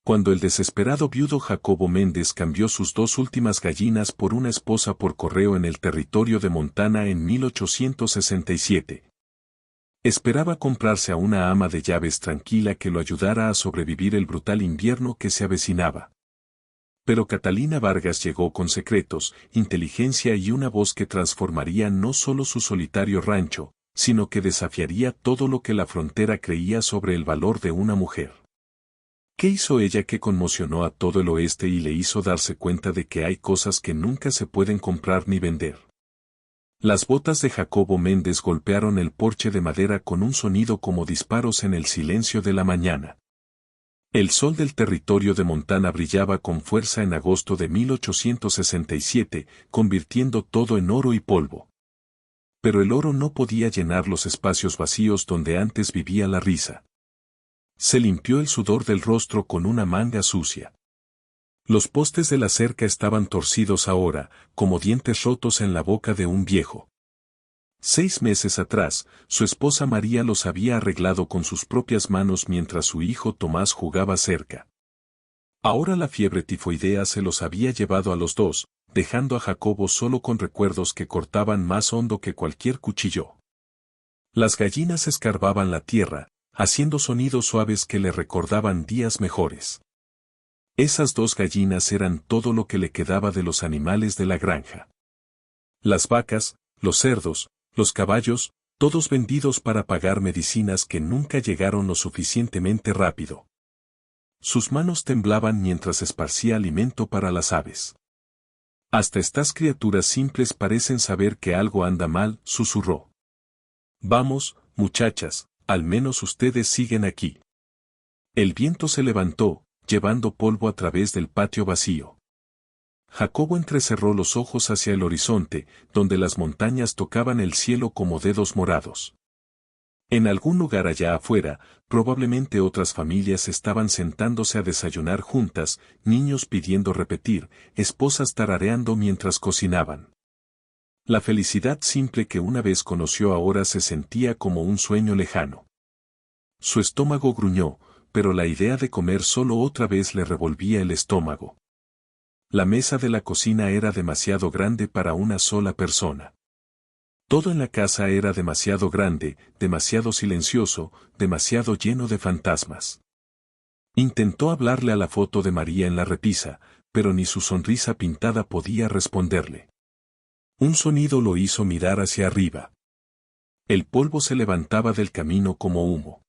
Cuando el desesperado viudo Jacobo Méndez cambió sus 2 últimas gallinas por una esposa por correo en el territorio de Montana en 1867. Esperaba comprarse a una ama de llaves tranquila que lo ayudara a sobrevivir el brutal invierno que se avecinaba. Pero Catalina Vargas llegó con secretos, inteligencia y una voz que transformaría no solo su solitario rancho, sino que desafiaría todo lo que la frontera creía sobre el valor de una mujer. ¿Qué hizo ella que conmocionó a todo el oeste y le hizo darse cuenta de que hay cosas que nunca se pueden comprar ni vender? Las botas de Jacobo Méndez golpearon el porche de madera con un sonido como disparos en el silencio de la mañana. El sol del territorio de Montana brillaba con fuerza en agosto de 1867, convirtiendo todo en oro y polvo. Pero el oro no podía llenar los espacios vacíos donde antes vivía la risa. Se limpió el sudor del rostro con una manga sucia. Los postes de la cerca estaban torcidos ahora, como dientes rotos en la boca de un viejo. 6 meses atrás, su esposa María los había arreglado con sus propias manos mientras su hijo Tomás jugaba cerca. Ahora la fiebre tifoidea se los había llevado a los dos, dejando a Jacobo solo con recuerdos que cortaban más hondo que cualquier cuchillo. Las gallinas escarbaban la tierra, haciendo sonidos suaves que le recordaban días mejores. Esas 2 gallinas eran todo lo que le quedaba de los animales de la granja. Las vacas, los cerdos, los caballos, todos vendidos para pagar medicinas que nunca llegaron lo suficientemente rápido. Sus manos temblaban mientras esparcía alimento para las aves. Hasta estas criaturas simples parecen saber que algo anda mal, susurró. Vamos, muchachas, al menos ustedes siguen aquí. El viento se levantó, llevando polvo a través del patio vacío. Jacobo entrecerró los ojos hacia el horizonte, donde las montañas tocaban el cielo como dedos morados. En algún lugar allá afuera, probablemente otras familias estaban sentándose a desayunar juntas, niños pidiendo repetir, esposas tarareando mientras cocinaban. La felicidad simple que una vez conoció ahora se sentía como un sueño lejano. Su estómago gruñó, pero la idea de comer solo otra vez le revolvía el estómago. La mesa de la cocina era demasiado grande para una sola persona. Todo en la casa era demasiado grande, demasiado silencioso, demasiado lleno de fantasmas. Intentó hablarle a la foto de María en la repisa, pero ni su sonrisa pintada podía responderle. Un sonido lo hizo mirar hacia arriba. El polvo se levantaba del camino como humo.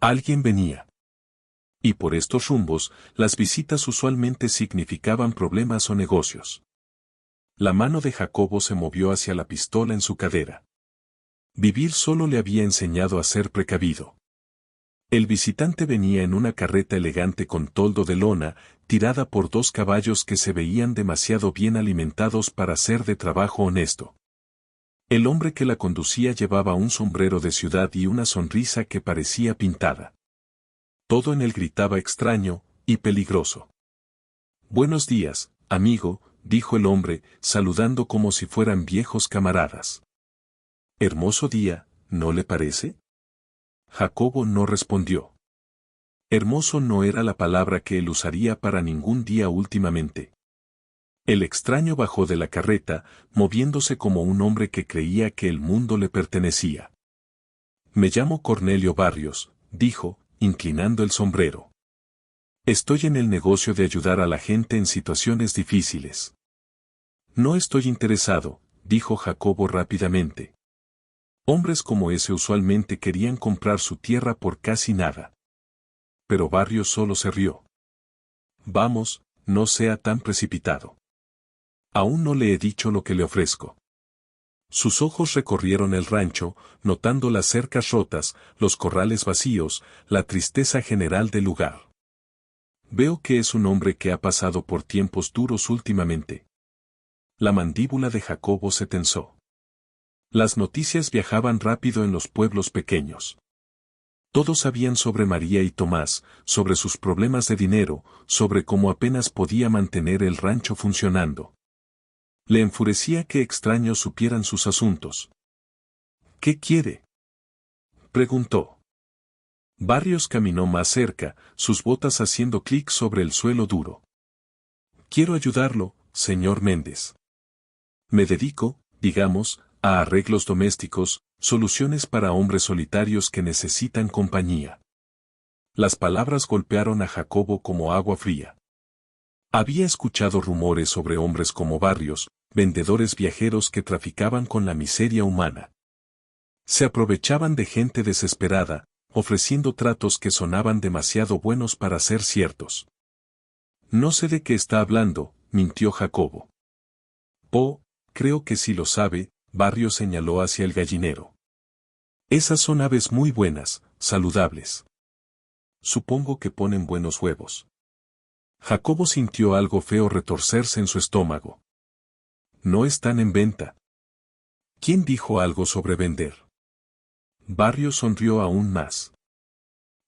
Alguien venía. Y por estos rumbos, las visitas usualmente significaban problemas o negocios. La mano de Jacobo se movió hacia la pistola en su cadera. Vivir solo le había enseñado a ser precavido. El visitante venía en una carreta elegante con toldo de lona, tirada por 2 caballos que se veían demasiado bien alimentados para ser de trabajo honesto. El hombre que la conducía llevaba un sombrero de ciudad y una sonrisa que parecía pintada. Todo en él gritaba extraño y peligroso. Buenos días, amigo, dijo el hombre, saludando como si fueran viejos camaradas. Hermoso día, ¿no le parece? Jacobo no respondió. Hermoso no era la palabra que él usaría para ningún día últimamente. El extraño bajó de la carreta, moviéndose como un hombre que creía que el mundo le pertenecía. Me llamo Cornelio Barrios, dijo, inclinando el sombrero. Estoy en el negocio de ayudar a la gente en situaciones difíciles. No estoy interesado, dijo Jacobo rápidamente. Hombres como ese usualmente querían comprar su tierra por casi nada. Pero Barrios solo se rió. Vamos, no sea tan precipitado. Aún no le he dicho lo que le ofrezco. Sus ojos recorrieron el rancho, notando las cercas rotas, los corrales vacíos, la tristeza general del lugar. Veo que es un hombre que ha pasado por tiempos duros últimamente. La mandíbula de Jacobo se tensó. Las noticias viajaban rápido en los pueblos pequeños. Todos sabían sobre María y Tomás, sobre sus problemas de dinero, sobre cómo apenas podía mantener el rancho funcionando. Le enfurecía que extraños supieran sus asuntos. ¿Qué quiere?, preguntó. Barrios caminó más cerca, sus botas haciendo clic sobre el suelo duro. Quiero ayudarlo, señor Méndez. Me dedico, digamos, a arreglos domésticos, soluciones para hombres solitarios que necesitan compañía. Las palabras golpearon a Jacobo como agua fría. Había escuchado rumores sobre hombres como Barrios, vendedores viajeros que traficaban con la miseria humana. Se aprovechaban de gente desesperada, ofreciendo tratos que sonaban demasiado buenos para ser ciertos. No sé de qué está hablando, mintió Jacobo. Oh, creo que sí lo sabe, Barrios señaló hacia el gallinero. Esas son aves muy buenas, saludables. Supongo que ponen buenos huevos. Jacobo sintió algo feo retorcerse en su estómago. No están en venta. ¿Quién dijo algo sobre vender? Barrios sonrió aún más.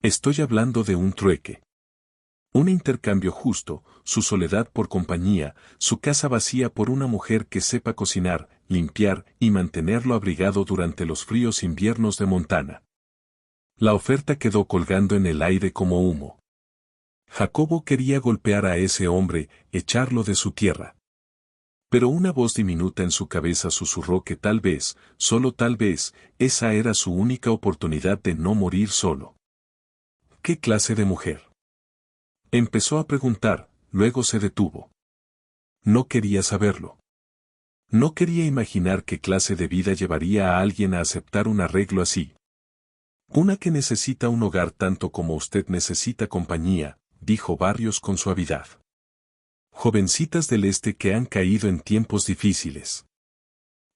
Estoy hablando de un trueque. Un intercambio justo, su soledad por compañía, su casa vacía por una mujer que sepa cocinar, limpiar y mantenerlo abrigado durante los fríos inviernos de Montana. La oferta quedó colgando en el aire como humo. Jacobo quería golpear a ese hombre, echarlo de su tierra. Pero una voz diminuta en su cabeza susurró que tal vez, solo tal vez, esa era su única oportunidad de no morir solo. ¿Qué clase de mujer? Empezó a preguntar, luego se detuvo. No quería saberlo. No quería imaginar qué clase de vida llevaría a alguien a aceptar un arreglo así. Una que necesita un hogar tanto como usted necesita compañía, dijo Barrios con suavidad. Jovencitas del este que han caído en tiempos difíciles.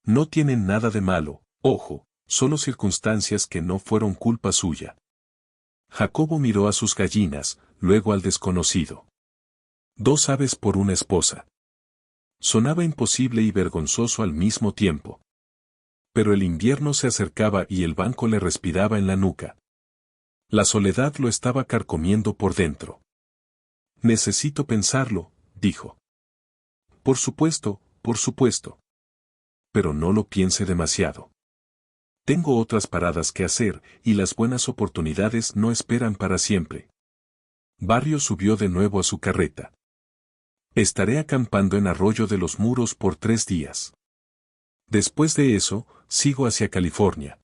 No tienen nada de malo, ojo, solo circunstancias que no fueron culpa suya. Jacobo miró a sus gallinas, luego al desconocido. 2 aves por una esposa. Sonaba imposible y vergonzoso al mismo tiempo. Pero el invierno se acercaba y el banco le respiraba en la nuca. La soledad lo estaba carcomiendo por dentro. Necesito pensarlo, dijo. Por supuesto, por supuesto. Pero no lo piense demasiado. Tengo otras paradas que hacer, y las buenas oportunidades no esperan para siempre. Barrios subió de nuevo a su carreta. Estaré acampando en Arroyo de los Muros por 3 días. Después de eso, sigo hacia California.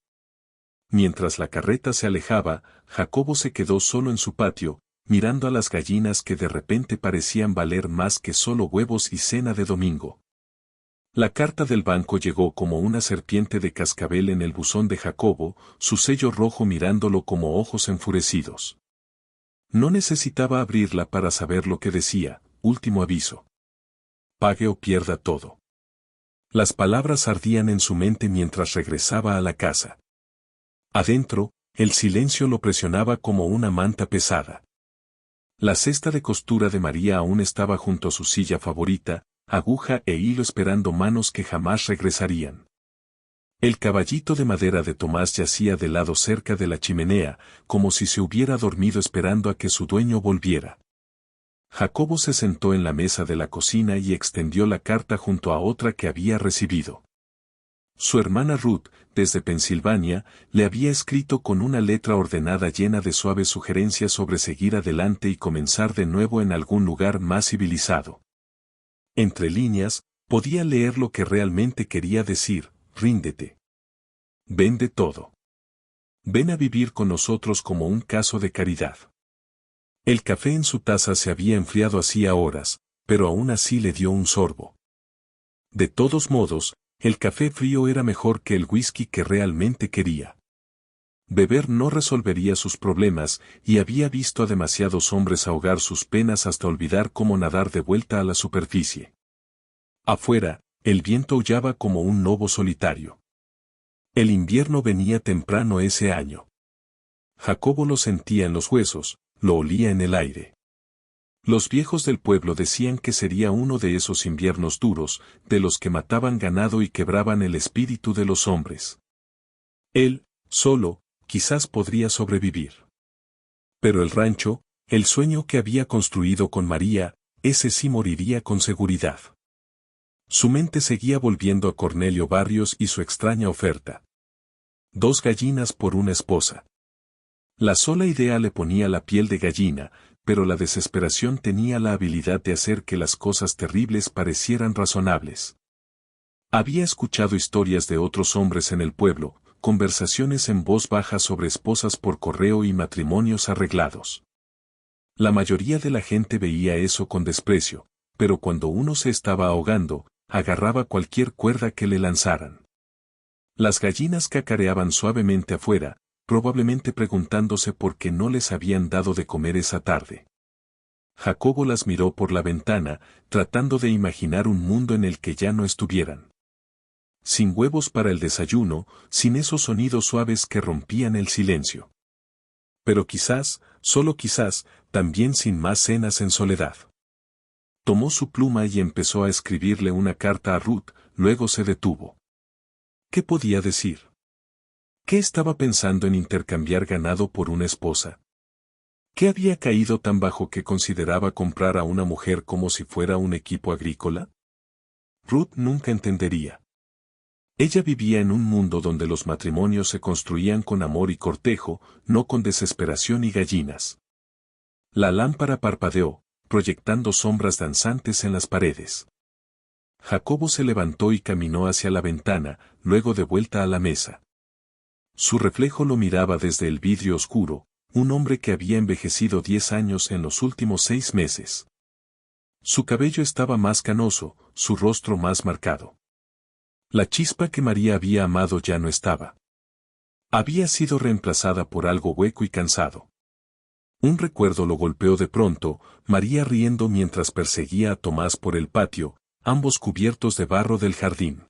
Mientras la carreta se alejaba, Jacobo se quedó solo en su patio, mirando a las gallinas que de repente parecían valer más que solo huevos y cena de domingo. La carta del banco llegó como una serpiente de cascabel en el buzón de Jacobo, su sello rojo mirándolo como ojos enfurecidos. No necesitaba abrirla para saber lo que decía, último aviso. Pague o pierda todo. Las palabras ardían en su mente mientras regresaba a la casa. Adentro, el silencio lo presionaba como una manta pesada. La cesta de costura de María aún estaba junto a su silla favorita, aguja e hilo esperando manos que jamás regresarían. El caballito de madera de Tomás yacía de lado cerca de la chimenea, como si se hubiera dormido esperando a que su dueño volviera. Jacobo se sentó en la mesa de la cocina y extendió la carta junto a otra que había recibido. Su hermana Ruth, desde Pensilvania, le había escrito con una letra ordenada llena de suaves sugerencias sobre seguir adelante y comenzar de nuevo en algún lugar más civilizado. Entre líneas, podía leer lo que realmente quería decir: ríndete. Vende todo. Ven a vivir con nosotros como un caso de caridad. El café en su taza se había enfriado hacía horas, pero aún así le dio un sorbo. De todos modos, el café frío era mejor que el whisky que realmente quería. Beber no resolvería sus problemas, y había visto a demasiados hombres ahogar sus penas hasta olvidar cómo nadar de vuelta a la superficie. Afuera, el viento aullaba como un lobo solitario. El invierno venía temprano ese año. Jacobo lo sentía en los huesos, lo olía en el aire. Los viejos del pueblo decían que sería uno de esos inviernos duros, de los que mataban ganado y quebraban el espíritu de los hombres. Él, solo, quizás podría sobrevivir. Pero el rancho, el sueño que había construido con María, ese sí moriría con seguridad. Su mente seguía volviendo a Cornelio Barrios y su extraña oferta. 2 gallinas por una esposa. La sola idea le ponía la piel de gallina, pero la desesperación tenía la habilidad de hacer que las cosas terribles parecieran razonables. Había escuchado historias de otros hombres en el pueblo, conversaciones en voz baja sobre esposas por correo y matrimonios arreglados. La mayoría de la gente veía eso con desprecio, pero cuando uno se estaba ahogando, agarraba cualquier cuerda que le lanzaran. Las gallinas cacareaban suavemente afuera, probablemente preguntándose por qué no les habían dado de comer esa tarde. Jacobo las miró por la ventana, tratando de imaginar un mundo en el que ya no estuvieran. Sin huevos para el desayuno, sin esos sonidos suaves que rompían el silencio. Pero quizás, solo quizás, también sin más cenas en soledad. Tomó su pluma y empezó a escribirle una carta a Ruth, luego se detuvo. ¿Qué podía decir? ¿Qué estaba pensando en intercambiar ganado por una esposa? ¿Qué había caído tan bajo que consideraba comprar a una mujer como si fuera un equipo agrícola? Ruth nunca entendería. Ella vivía en un mundo donde los matrimonios se construían con amor y cortejo, no con desesperación y gallinas. La lámpara parpadeó, proyectando sombras danzantes en las paredes. Jacobo se levantó y caminó hacia la ventana, luego de vuelta a la mesa. Su reflejo lo miraba desde el vidrio oscuro, un hombre que había envejecido 10 años en los últimos 6 meses. Su cabello estaba más canoso, su rostro más marcado. La chispa que María había amado ya no estaba. Había sido reemplazada por algo hueco y cansado. Un recuerdo lo golpeó de pronto, María riendo mientras perseguía a Tomás por el patio, ambos cubiertos de barro del jardín.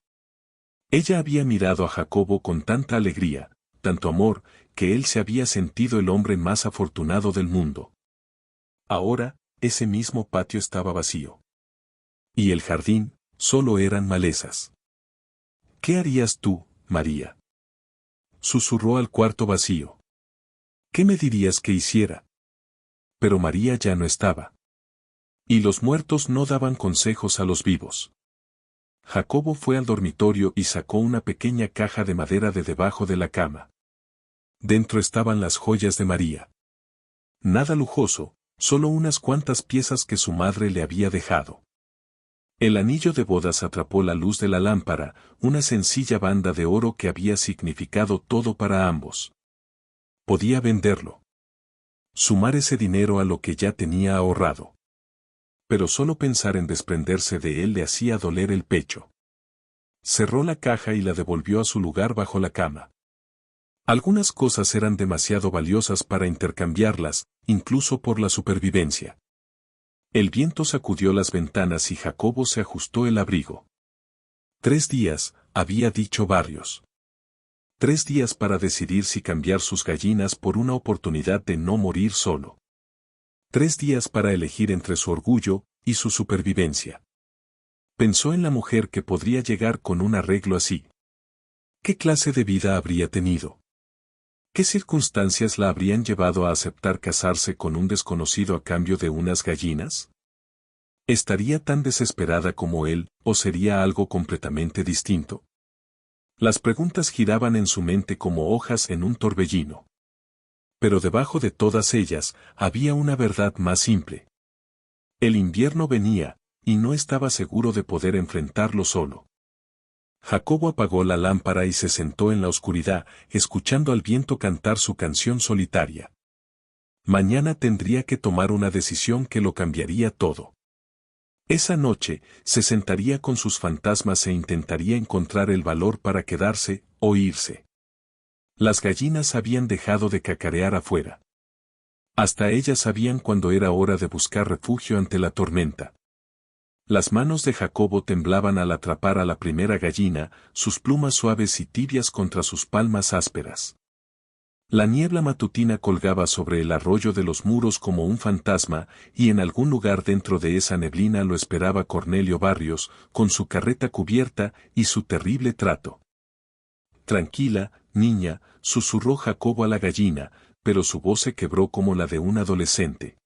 Ella había mirado a Jacobo con tanta alegría, tanto amor, que él se había sentido el hombre más afortunado del mundo. Ahora, ese mismo patio estaba vacío. Y el jardín, solo eran malezas. ¿Qué harías tú, María? Susurró al cuarto vacío. ¿Qué me dirías que hiciera? Pero María ya no estaba. Y los muertos no daban consejos a los vivos. Jacobo fue al dormitorio y sacó una pequeña caja de madera de debajo de la cama. Dentro estaban las joyas de María. Nada lujoso, solo unas cuantas piezas que su madre le había dejado. El anillo de bodas atrapó la luz de la lámpara, una sencilla banda de oro que había significado todo para ambos. Podía venderlo. Sumar ese dinero a lo que ya tenía ahorrado. Pero solo pensar en desprenderse de él le hacía doler el pecho. Cerró la caja y la devolvió a su lugar bajo la cama. Algunas cosas eran demasiado valiosas para intercambiarlas, incluso por la supervivencia. El viento sacudió las ventanas y Jacobo se ajustó el abrigo. 3 días, había dicho Barrios. 3 días para decidir si cambiar sus gallinas por una oportunidad de no morir solo. 3 días para elegir entre su orgullo y su supervivencia. Pensó en la mujer que podría llegar con un arreglo así. ¿Qué clase de vida habría tenido? ¿Qué circunstancias la habrían llevado a aceptar casarse con un desconocido a cambio de unas gallinas? ¿Estaría tan desesperada como él, o sería algo completamente distinto? Las preguntas giraban en su mente como hojas en un torbellino. Pero debajo de todas ellas, había una verdad más simple. El invierno venía, y no estaba seguro de poder enfrentarlo solo. Jacobo apagó la lámpara y se sentó en la oscuridad, escuchando al viento cantar su canción solitaria. Mañana tendría que tomar una decisión que lo cambiaría todo. Esa noche, se sentaría con sus fantasmas e intentaría encontrar el valor para quedarse, o irse. Las gallinas habían dejado de cacarear afuera. Hasta ellas sabían cuando era hora de buscar refugio ante la tormenta. Las manos de Jacobo temblaban al atrapar a la primera gallina, sus plumas suaves y tibias contra sus palmas ásperas. La niebla matutina colgaba sobre el arroyo de los muros como un fantasma, y en algún lugar dentro de esa neblina lo esperaba Cornelio Barrios, con su carreta cubierta y su terrible trato. Tranquila, niña, susurró Jacobo a la gallina, pero su voz se quebró como la de un adolescente.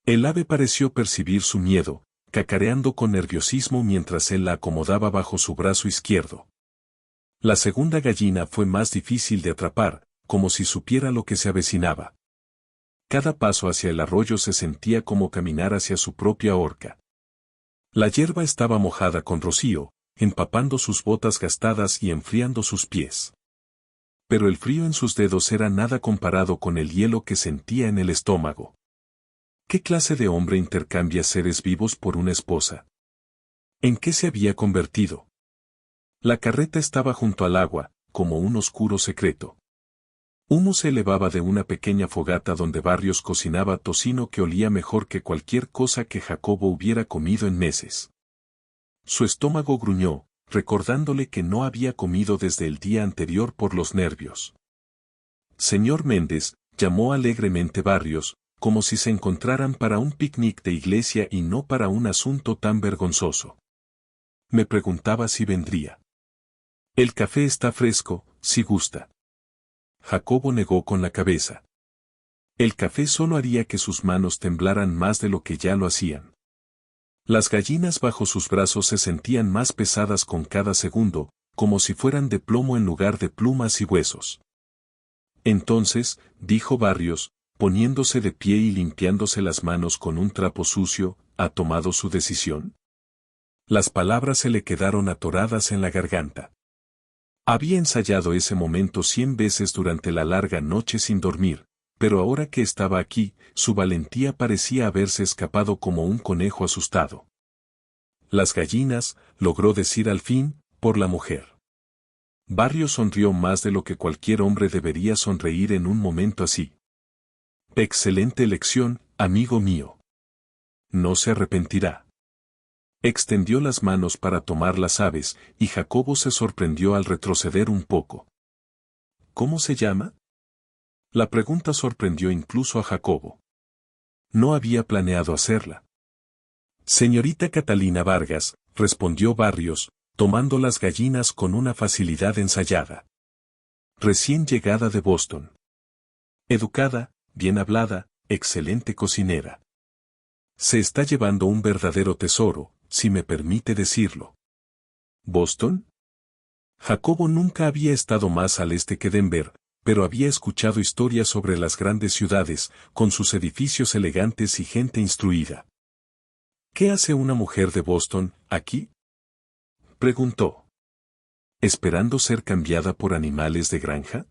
El ave pareció percibir su miedo, cacareando con nerviosismo mientras él la acomodaba bajo su brazo izquierdo. La segunda gallina fue más difícil de atrapar, como si supiera lo que se avecinaba. Cada paso hacia el arroyo se sentía como caminar hacia su propia horca. La hierba estaba mojada con rocío, empapando sus botas gastadas y enfriando sus pies. Pero el frío en sus dedos era nada comparado con el hielo que sentía en el estómago. ¿Qué clase de hombre intercambia seres vivos por una esposa? ¿En qué se había convertido? La carreta estaba junto al agua, como un oscuro secreto. Humo se elevaba de una pequeña fogata donde Barrios cocinaba tocino que olía mejor que cualquier cosa que Jacobo hubiera comido en meses. Su estómago gruñó, recordándole que no había comido desde el día anterior por los nervios. Señor Méndez, llamó alegremente Barrios, como si se encontraran para un picnic de iglesia y no para un asunto tan vergonzoso. Me preguntaba si vendría. El café está fresco, si gusta. Jacobo negó con la cabeza. El café solo haría que sus manos temblaran más de lo que ya lo hacían. Las gallinas bajo sus brazos se sentían más pesadas con cada segundo, como si fueran de plomo en lugar de plumas y huesos. Entonces, dijo Barrios, poniéndose de pie y limpiándose las manos con un trapo sucio, ¿ha tomado su decisión? Las palabras se le quedaron atoradas en la garganta. Había ensayado ese momento 100 veces durante la larga noche sin dormir, pero ahora que estaba aquí, su valentía parecía haberse escapado como un conejo asustado. Las gallinas, logró decir al fin, por la mujer. Barrios sonrió más de lo que cualquier hombre debería sonreír en un momento así. Excelente elección, amigo mío. No se arrepentirá. Extendió las manos para tomar las aves, y Jacobo se sorprendió al retroceder un poco. ¿Cómo se llama? La pregunta sorprendió incluso a Jacobo. No había planeado hacerla. Señorita Catalina Vargas, respondió Barrios, tomando las gallinas con una facilidad ensayada. Recién llegada de Boston. Educada, bien hablada, excelente cocinera. Se está llevando un verdadero tesoro, si me permite decirlo. ¿Boston? Jacobo nunca había estado más al este que Denver, pero había escuchado historias sobre las grandes ciudades, con sus edificios elegantes y gente instruida. ¿Qué hace una mujer de Boston, aquí? Preguntó. ¿Esperando ser cambiada por animales de granja?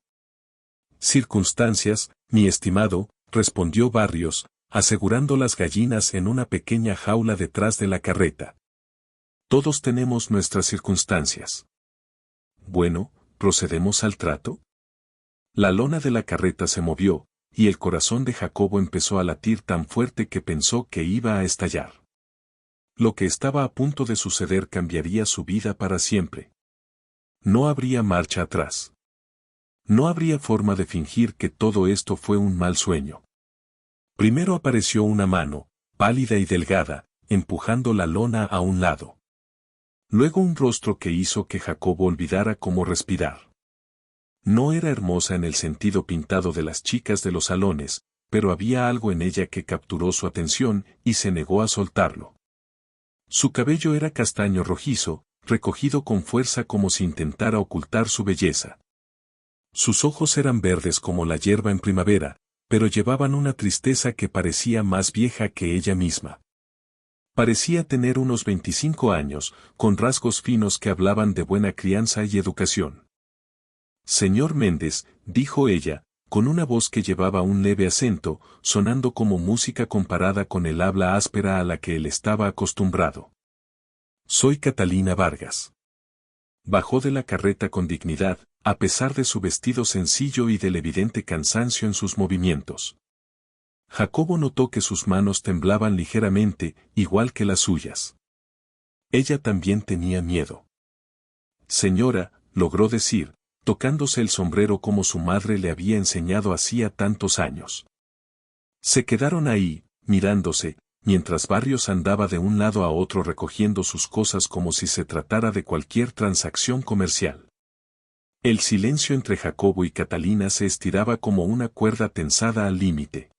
Circunstancias, mi estimado, respondió Barrios, asegurando las gallinas en una pequeña jaula detrás de la carreta. Todos tenemos nuestras circunstancias. Bueno, ¿procedemos al trato? La lona de la carreta se movió, y el corazón de Jacobo empezó a latir tan fuerte que pensó que iba a estallar. Lo que estaba a punto de suceder cambiaría su vida para siempre. No habría marcha atrás. No habría forma de fingir que todo esto fue un mal sueño. Primero apareció una mano, pálida y delgada, empujando la lona a un lado. Luego un rostro que hizo que Jacobo olvidara cómo respirar. No era hermosa en el sentido pintado de las chicas de los salones, pero había algo en ella que capturó su atención y se negó a soltarlo. Su cabello era castaño rojizo, recogido con fuerza como si intentara ocultar su belleza. Sus ojos eran verdes como la hierba en primavera, pero llevaban una tristeza que parecía más vieja que ella misma. Parecía tener unos 25 años, con rasgos finos que hablaban de buena crianza y educación. Señor Méndez, dijo ella, con una voz que llevaba un leve acento, sonando como música comparada con el habla áspera a la que él estaba acostumbrado. Soy Catalina Vargas. Bajó de la carreta con dignidad, a pesar de su vestido sencillo y del evidente cansancio en sus movimientos. Jacobo notó que sus manos temblaban ligeramente, igual que las suyas. Ella también tenía miedo. Señora, logró decir, tocándose el sombrero como su madre le había enseñado hacía tantos años. Se quedaron ahí, mirándose, mientras Barrios andaba de un lado a otro recogiendo sus cosas como si se tratara de cualquier transacción comercial. El silencio entre Jacobo y Catalina se estiraba como una cuerda tensada al límite.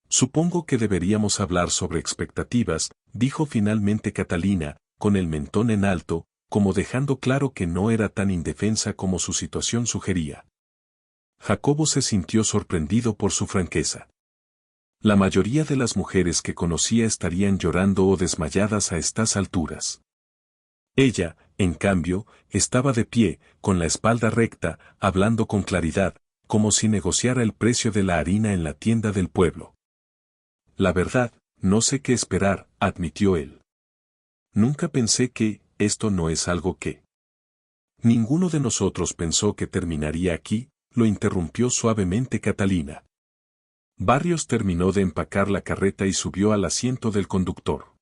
Supongo que deberíamos hablar sobre expectativas, dijo finalmente Catalina, con el mentón en alto, como dejando claro que no era tan indefensa como su situación sugería. Jacobo se sintió sorprendido por su franqueza. La mayoría de las mujeres que conocía estarían llorando o desmayadas a estas alturas. Ella, en cambio, estaba de pie, con la espalda recta, hablando con claridad, como si negociara el precio de la harina en la tienda del pueblo. La verdad, no sé qué esperar, admitió él. Nunca pensé que, esto no es algo que. Ninguno de nosotros pensó que terminaría aquí, lo interrumpió suavemente Catalina. Barrios terminó de empacar la carreta y subió al asiento del conductor.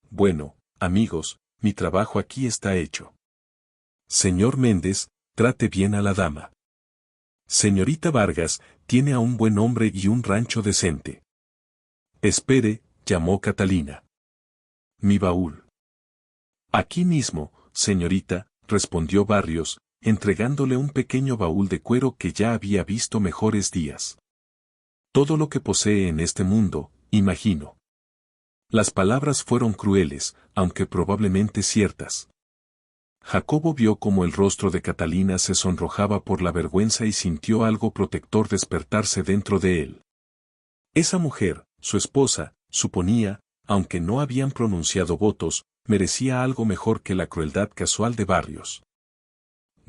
Bueno, amigos, mi trabajo aquí está hecho. Señor Méndez, trate bien a la dama. Señorita Vargas, tiene a un buen hombre y un rancho decente. Espere, llamó Catalina. Mi baúl. Aquí mismo, señorita, respondió Barrios, entregándole un pequeño baúl de cuero que ya había visto mejores días. Todo lo que posee en este mundo, imagino. Las palabras fueron crueles, aunque probablemente ciertas. Jacobo vio cómo el rostro de Catalina se sonrojaba por la vergüenza y sintió algo protector despertarse dentro de él. Esa mujer, su esposa, suponía, aunque no habían pronunciado votos, merecía algo mejor que la crueldad casual de Barrios.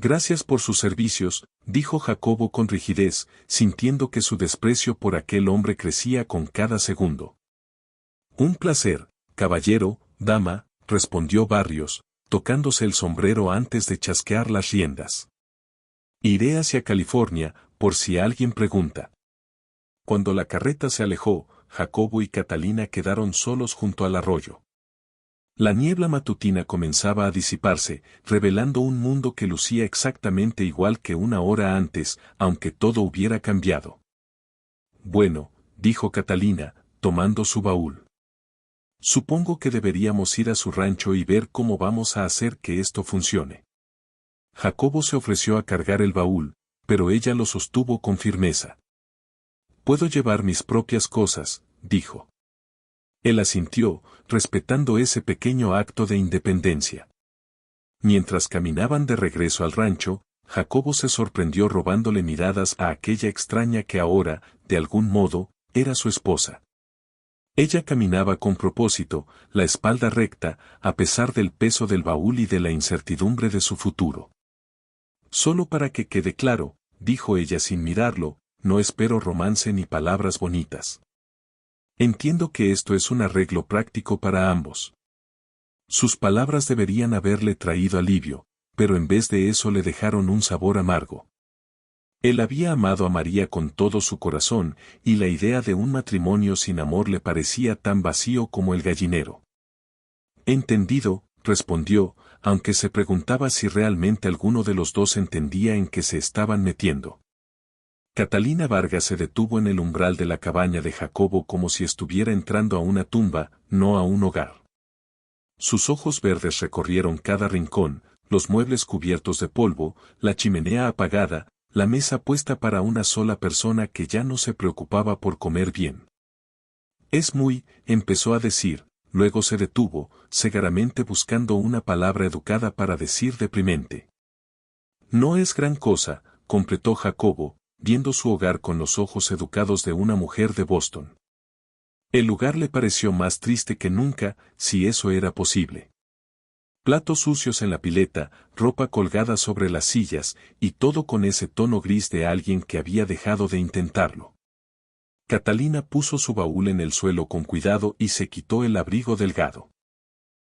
Gracias por sus servicios, dijo Jacobo con rigidez, sintiendo que su desprecio por aquel hombre crecía con cada segundo. Un placer, caballero, dama, respondió Barrios, tocándose el sombrero antes de chasquear las riendas. Iré hacia California, por si alguien pregunta. Cuando la carreta se alejó, Jacobo y Catalina quedaron solos junto al arroyo. La niebla matutina comenzaba a disiparse, revelando un mundo que lucía exactamente igual que una hora antes, aunque todo hubiera cambiado. Bueno, dijo Catalina, tomando su baúl. Supongo que deberíamos ir a su rancho y ver cómo vamos a hacer que esto funcione. Jacobo se ofreció a cargar el baúl, pero ella lo sostuvo con firmeza. Puedo llevar mis propias cosas, dijo. Él asintió, respetando ese pequeño acto de independencia. Mientras caminaban de regreso al rancho, Jacobo se sorprendió robándole miradas a aquella extraña que ahora, de algún modo, era su esposa. Ella caminaba con propósito, la espalda recta, a pesar del peso del baúl y de la incertidumbre de su futuro. Solo para que quede claro, dijo ella sin mirarlo, no espero romance ni palabras bonitas. Entiendo que esto es un arreglo práctico para ambos. Sus palabras deberían haberle traído alivio, pero en vez de eso le dejaron un sabor amargo. Él había amado a María con todo su corazón, y la idea de un matrimonio sin amor le parecía tan vacío como el gallinero. Entendido, respondió, aunque se preguntaba si realmente alguno de los dos entendía en qué se estaban metiendo. Catalina Vargas se detuvo en el umbral de la cabaña de Jacobo como si estuviera entrando a una tumba, no a un hogar. Sus ojos verdes recorrieron cada rincón, los muebles cubiertos de polvo, la chimenea apagada, la mesa puesta para una sola persona que ya no se preocupaba por comer bien. Empezó a decir, luego se detuvo, cegaramente buscando una palabra educada para decir deprimente. No es gran cosa, completó Jacobo, viendo su hogar con los ojos educados de una mujer de Boston. El lugar le pareció más triste que nunca, si eso era posible. Platos sucios en la pileta, ropa colgada sobre las sillas, y todo con ese tono gris de alguien que había dejado de intentarlo. Catalina puso su baúl en el suelo con cuidado y se quitó el abrigo delgado.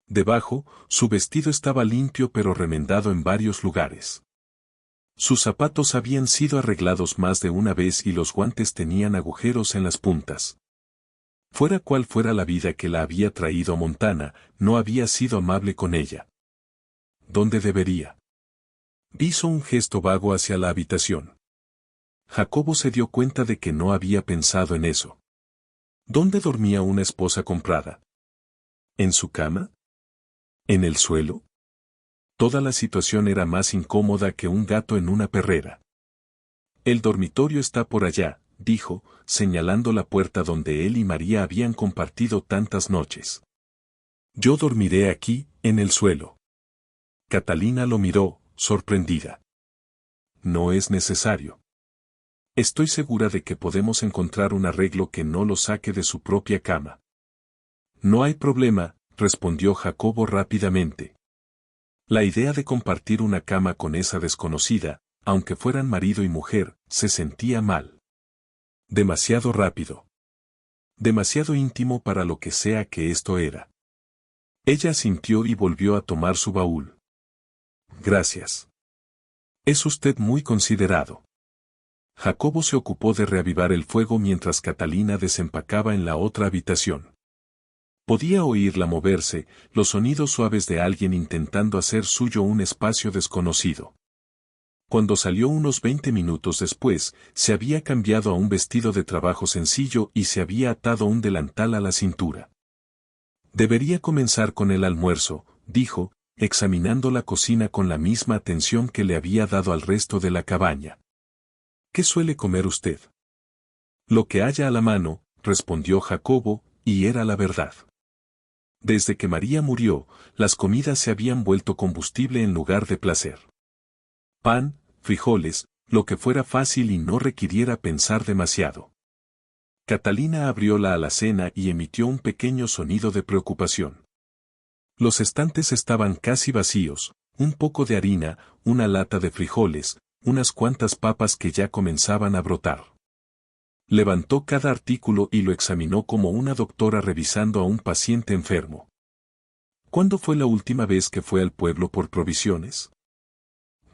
Debajo, su vestido estaba limpio pero remendado en varios lugares. Sus zapatos habían sido arreglados más de una vez y los guantes tenían agujeros en las puntas. Fuera cual fuera la vida que la había traído a Montana, no había sido amable con ella. ¿Dónde debería? Hizo un gesto vago hacia la habitación. Jacobo se dio cuenta de que no había pensado en eso. ¿Dónde dormía una esposa comprada? ¿En su cama? ¿En el suelo? Toda la situación era más incómoda que un gato en una perrera. El dormitorio está por allá, dijo, señalando la puerta donde él y María habían compartido tantas noches. Yo dormiré aquí, en el suelo. Catalina lo miró, sorprendida. No es necesario. Estoy segura de que podemos encontrar un arreglo que no lo saque de su propia cama. No hay problema, respondió Jacobo rápidamente. La idea de compartir una cama con esa desconocida, aunque fueran marido y mujer, se sentía mal. Demasiado rápido. Demasiado íntimo para lo que sea que esto era. Ella asintió y volvió a tomar su baúl. Gracias. Es usted muy considerado. Jacobo se ocupó de reavivar el fuego mientras Catalina desempacaba en la otra habitación. Podía oírla moverse, los sonidos suaves de alguien intentando hacer suyo un espacio desconocido. Cuando salió unos 20 minutos después, se había cambiado a un vestido de trabajo sencillo y se había atado un delantal a la cintura. Debería comenzar con el almuerzo, dijo, examinando la cocina con la misma atención que le había dado al resto de la cabaña. ¿Qué suele comer usted? Lo que haya a la mano, respondió Jacobo, y era la verdad. Desde que María murió, las comidas se habían vuelto combustible en lugar de placer. Pan, frijoles, lo que fuera fácil y no requiriera pensar demasiado. Catalina abrió la alacena y emitió un pequeño sonido de preocupación. Los estantes estaban casi vacíos, un poco de harina, una lata de frijoles, unas cuantas papas que ya comenzaban a brotar. Levantó cada artículo y lo examinó como una doctora revisando a un paciente enfermo. ¿Cuándo fue la última vez que fue al pueblo por provisiones?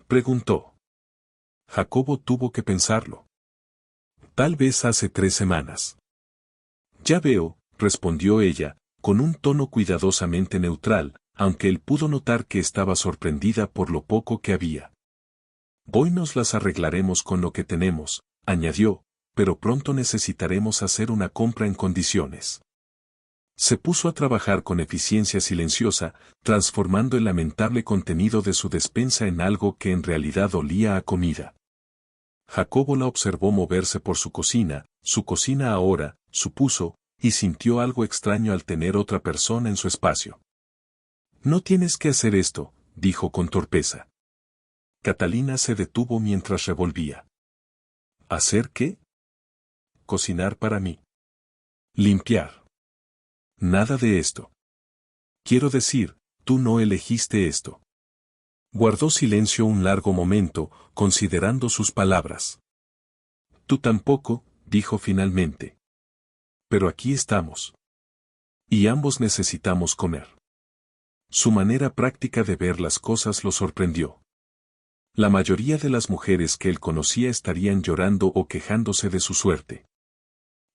Preguntó. Jacobo tuvo que pensarlo. Tal vez hace 3 semanas. Ya veo, respondió ella, con un tono cuidadosamente neutral, aunque él pudo notar que estaba sorprendida por lo poco que había. Hoy nos las arreglaremos con lo que tenemos, añadió, pero pronto necesitaremos hacer una compra en condiciones. Se puso a trabajar con eficiencia silenciosa, transformando el lamentable contenido de su despensa en algo que en realidad olía a comida. Jacobo la observó moverse por su cocina ahora, supuso, y sintió algo extraño al tener otra persona en su espacio. No tienes que hacer esto, dijo con torpeza. Catalina se detuvo mientras revolvía. ¿Hacer qué? Cocinar para mí. Limpiar. Nada de esto. Quiero decir, tú no elegiste esto. Guardó silencio un largo momento, considerando sus palabras. Tú tampoco, dijo finalmente. Pero aquí estamos. Y ambos necesitamos comer. Su manera práctica de ver las cosas lo sorprendió. La mayoría de las mujeres que él conocía estarían llorando o quejándose de su suerte.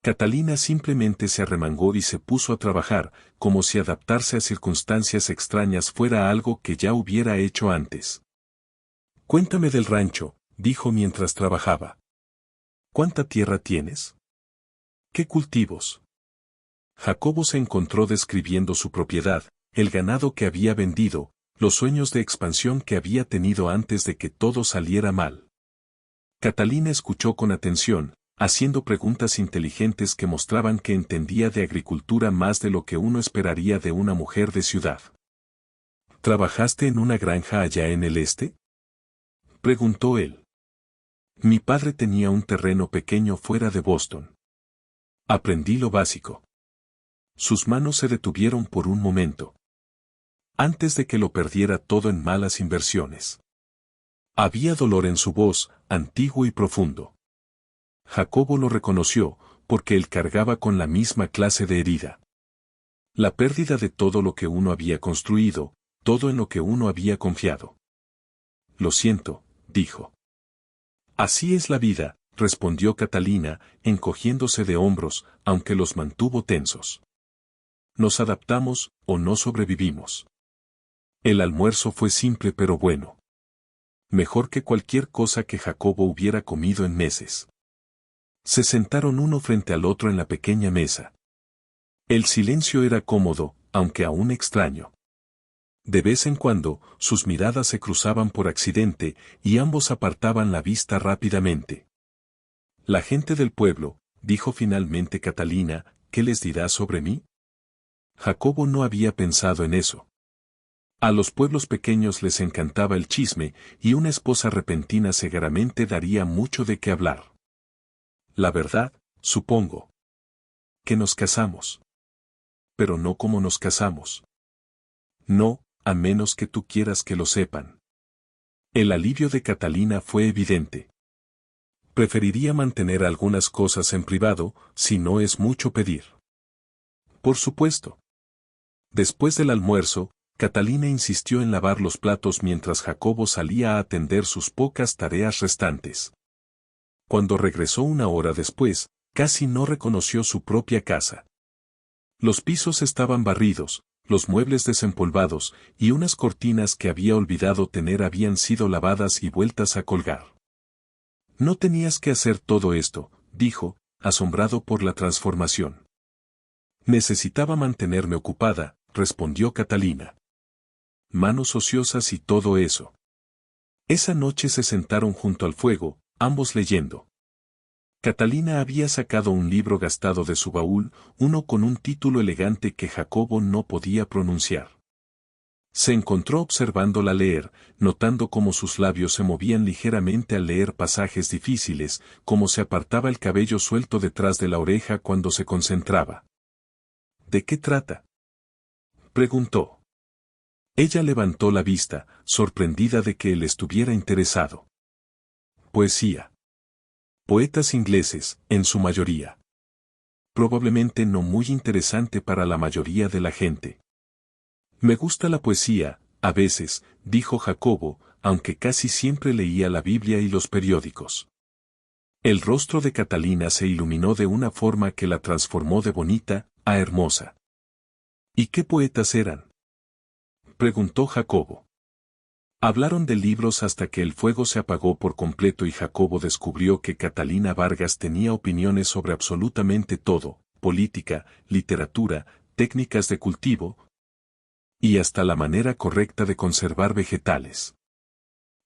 Catalina simplemente se arremangó y se puso a trabajar, como si adaptarse a circunstancias extrañas fuera algo que ya hubiera hecho antes. Cuéntame del rancho, dijo mientras trabajaba. ¿Cuánta tierra tienes? ¿Qué cultivos? Jacobo se encontró describiendo su propiedad, el ganado que había vendido, los sueños de expansión que había tenido antes de que todo saliera mal. Catalina escuchó con atención, haciendo preguntas inteligentes que mostraban que entendía de agricultura más de lo que uno esperaría de una mujer de ciudad. ¿Trabajaste en una granja allá en el este? Preguntó él. Mi padre tenía un terreno pequeño fuera de Boston. Aprendí lo básico. Sus manos se detuvieron por un momento. Antes de que lo perdiera todo en malas inversiones. Había dolor en su voz, antiguo y profundo. Jacobo lo reconoció, porque él cargaba con la misma clase de herida. La pérdida de todo lo que uno había construido, todo en lo que uno había confiado. Lo siento, dijo. Así es la vida, respondió Catalina, encogiéndose de hombros, aunque los mantuvo tensos. Nos adaptamos, o no sobrevivimos. El almuerzo fue simple pero bueno. Mejor que cualquier cosa que Jacobo hubiera comido en meses. Se sentaron uno frente al otro en la pequeña mesa. El silencio era cómodo, aunque aún extraño. De vez en cuando, sus miradas se cruzaban por accidente, y ambos apartaban la vista rápidamente. La gente del pueblo, dijo finalmente Catalina, ¿qué les dirá sobre mí? Jacobo no había pensado en eso. A los pueblos pequeños les encantaba el chisme, y una esposa repentina seguramente daría mucho de qué hablar. la verdad, supongo. Que nos casamos. Pero no como nos casamos. No, a menos que tú quieras que lo sepan. El alivio de Catalina fue evidente. Preferiría mantener algunas cosas en privado, si no es mucho pedir. Por supuesto. Después del almuerzo, Catalina insistió en lavar los platos mientras Jacobo salía a atender sus pocas tareas restantes. Cuando regresó una hora después, casi no reconoció su propia casa. Los pisos estaban barridos, los muebles desempolvados, y unas cortinas que había olvidado tener habían sido lavadas y vueltas a colgar. No tenías que hacer todo esto, dijo, asombrado por la transformación. Necesitaba mantenerme ocupada, respondió Catalina. Manos ociosas y todo eso. Esa noche se sentaron junto al fuego, ambos leyendo. Catalina había sacado un libro gastado de su baúl, uno con un título elegante que Jacobo no podía pronunciar. Se encontró observándola leer, notando cómo sus labios se movían ligeramente al leer pasajes difíciles, cómo se apartaba el cabello suelto detrás de la oreja cuando se concentraba. ¿De qué trata?, preguntó. Ella levantó la vista, sorprendida de que él estuviera interesado. Poesía. Poetas ingleses, en su mayoría. Probablemente no muy interesante para la mayoría de la gente. Me gusta la poesía, a veces, dijo Jacobo, aunque casi siempre leía la Biblia y los periódicos. El rostro de Catalina se iluminó de una forma que la transformó de bonita a hermosa. ¿Y qué poetas eran?, preguntó Jacobo. Hablaron de libros hasta que el fuego se apagó por completo y Jacobo descubrió que Catalina Vargas tenía opiniones sobre absolutamente todo, política, literatura, técnicas de cultivo, y hasta la manera correcta de conservar vegetales.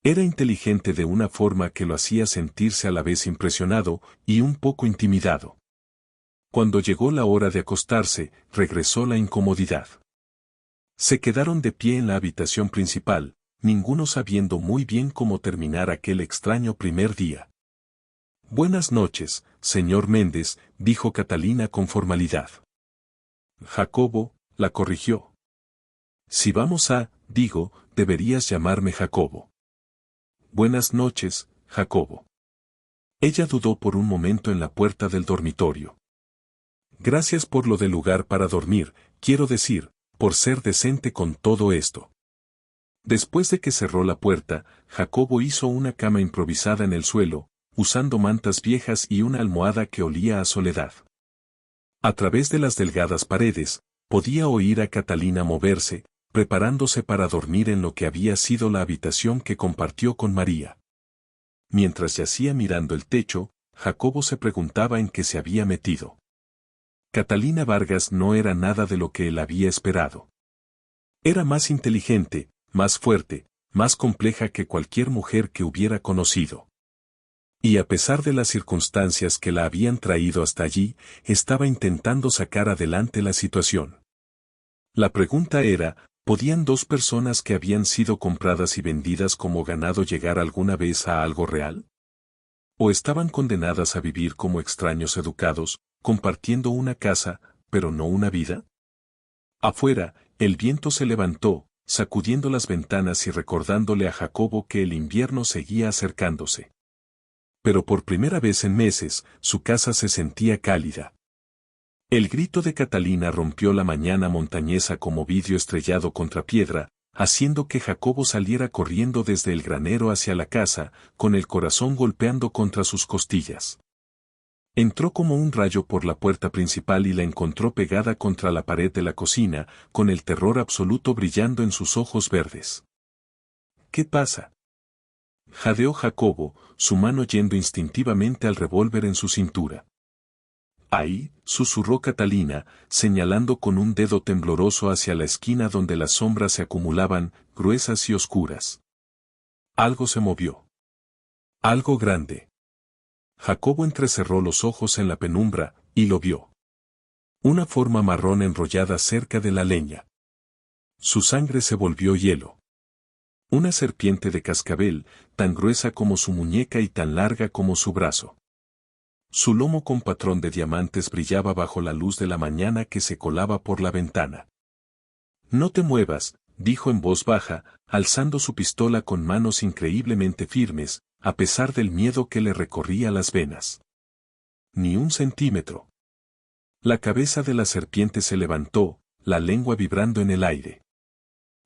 Era inteligente de una forma que lo hacía sentirse a la vez impresionado y un poco intimidado. Cuando llegó la hora de acostarse, regresó la incomodidad. Se quedaron de pie en la habitación principal, ninguno sabiendo muy bien cómo terminar aquel extraño primer día. Buenas noches, señor Méndez, dijo Catalina con formalidad. Jacobo, la corrigió. Si vamos deberías llamarme Jacobo. Buenas noches, Jacobo. Ella dudó por un momento en la puerta del dormitorio. Gracias por lo del lugar para dormir, quiero decir, por ser decente con todo esto. Después de que cerró la puerta, Jacobo hizo una cama improvisada en el suelo, usando mantas viejas y una almohada que olía a soledad. A través de las delgadas paredes, podía oír a Catalina moverse, preparándose para dormir en lo que había sido la habitación que compartió con María. Mientras yacía mirando el techo, Jacobo se preguntaba en qué se había metido. Catalina Vargas no era nada de lo que él había esperado. Era más inteligente, más fuerte, más compleja que cualquier mujer que hubiera conocido. Y a pesar de las circunstancias que la habían traído hasta allí, estaba intentando sacar adelante la situación. La pregunta era, ¿podían dos personas que habían sido compradas y vendidas como ganado llegar alguna vez a algo real? ¿O estaban condenadas a vivir como extraños educados, compartiendo una casa, pero no una vida? Afuera, el viento se levantó, sacudiendo las ventanas y recordándole a Jacobo que el invierno seguía acercándose. Pero por primera vez en meses, su casa se sentía cálida. El grito de Catalina rompió la mañana montañesa como vidrio estrellado contra piedra, haciendo que Jacobo saliera corriendo desde el granero hacia la casa, con el corazón golpeando contra sus costillas. Entró como un rayo por la puerta principal y la encontró pegada contra la pared de la cocina, con el terror absoluto brillando en sus ojos verdes. ¿Qué pasa?, jadeó Jacobo, su mano yendo instintivamente al revólver en su cintura. Ahí, susurró Catalina, señalando con un dedo tembloroso hacia la esquina donde las sombras se acumulaban, gruesas y oscuras. Algo se movió. Algo grande. Jacobo entrecerró los ojos en la penumbra, y lo vio. Una forma marrón enrollada cerca de la leña. Su sangre se volvió hielo. Una serpiente de cascabel, tan gruesa como su muñeca y tan larga como su brazo. Su lomo con patrón de diamantes brillaba bajo la luz de la mañana que se colaba por la ventana. «No te muevas», dijo en voz baja, alzando su pistola con manos increíblemente firmes, a pesar del miedo que le recorría las venas. «Ni un centímetro». La cabeza de la serpiente se levantó, la lengua vibrando en el aire.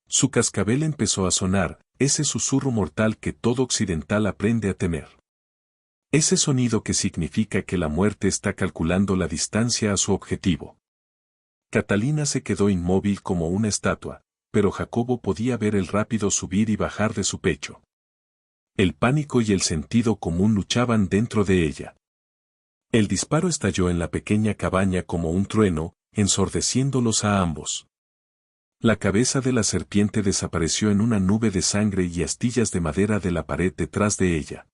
Su cascabel empezó a sonar, ese susurro mortal que todo occidental aprende a temer. Ese sonido que significa que la muerte está calculando la distancia a su objetivo. Catalina se quedó inmóvil como una estatua, pero Jacobo podía ver el rápido subir y bajar de su pecho. El pánico y el sentido común luchaban dentro de ella. El disparo estalló en la pequeña cabaña como un trueno, ensordeciéndolos a ambos. La cabeza de la serpiente desapareció en una nube de sangre y astillas de madera de la pared detrás de ella.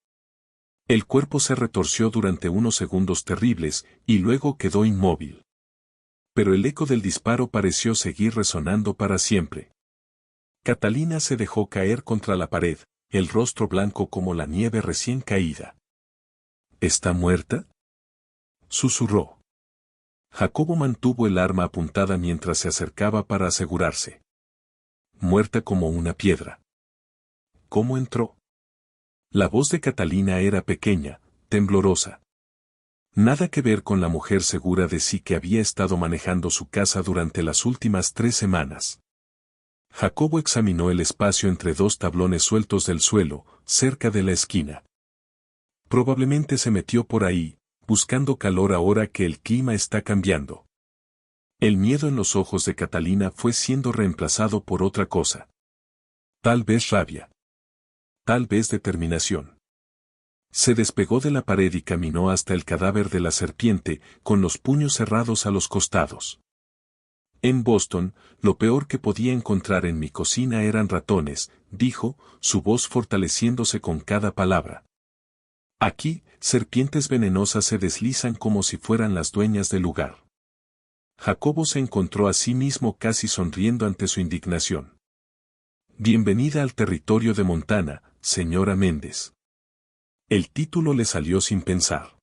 El cuerpo se retorció durante unos segundos terribles, y luego quedó inmóvil. Pero el eco del disparo pareció seguir resonando para siempre. Catalina se dejó caer contra la pared, el rostro blanco como la nieve recién caída. ¿Está muerta?, susurró. Jacobo mantuvo el arma apuntada mientras se acercaba para asegurarse. Muerta como una piedra. ¿Cómo entró? La voz de Catalina era pequeña, temblorosa. Nada que ver con la mujer segura de sí que había estado manejando su casa durante las últimas 3 semanas. Jacobo examinó el espacio entre 2 tablones sueltos del suelo, cerca de la esquina. Probablemente se metió por ahí, buscando calor ahora que el clima está cambiando. El miedo en los ojos de Catalina fue siendo reemplazado por otra cosa. Tal vez rabia. Tal vez determinación. Se despegó de la pared y caminó hasta el cadáver de la serpiente, con los puños cerrados a los costados. En Boston, lo peor que podía encontrar en mi cocina eran ratones, dijo, su voz fortaleciéndose con cada palabra. Aquí, serpientes venenosas se deslizan como si fueran las dueñas del lugar. Jacobo se encontró a sí mismo casi sonriendo ante su indignación. Bienvenida al territorio de Montana, señora Méndez. El título le salió sin pensar.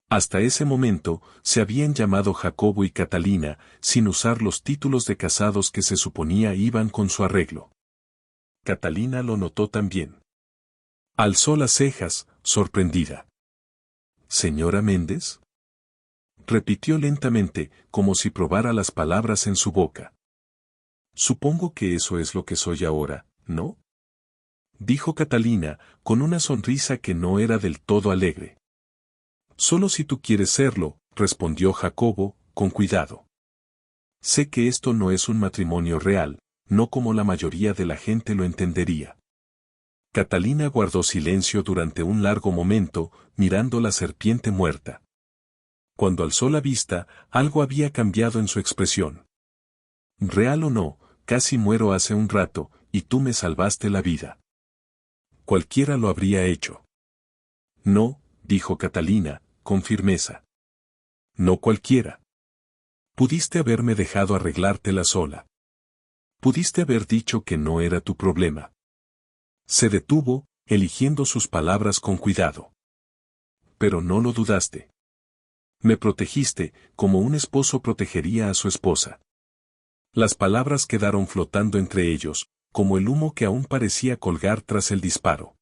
Hasta ese momento, se habían llamado Jacobo y Catalina, sin usar los títulos de casados que se suponía iban con su arreglo. Catalina lo notó también. Alzó las cejas, sorprendida. ¿Señora Méndez?, repitió lentamente, como si probara las palabras en su boca. Supongo que eso es lo que soy ahora, ¿no?, dijo Catalina, con una sonrisa que no era del todo alegre. Solo si tú quieres serlo, respondió Jacobo, con cuidado. Sé que esto no es un matrimonio real, no como la mayoría de la gente lo entendería. Catalina guardó silencio durante un largo momento, mirando la serpiente muerta. Cuando alzó la vista, algo había cambiado en su expresión. Real o no, casi muero hace un rato, y tú me salvaste la vida. Cualquiera lo habría hecho. No, dijo Catalina, con firmeza. No cualquiera. Pudiste haberme dejado arreglártela sola. Pudiste haber dicho que no era tu problema. Se detuvo, eligiendo sus palabras con cuidado. Pero no lo dudaste. Me protegiste, como un esposo protegería a su esposa. Las palabras quedaron flotando entre ellos, como el humo que aún parecía colgar tras el disparo.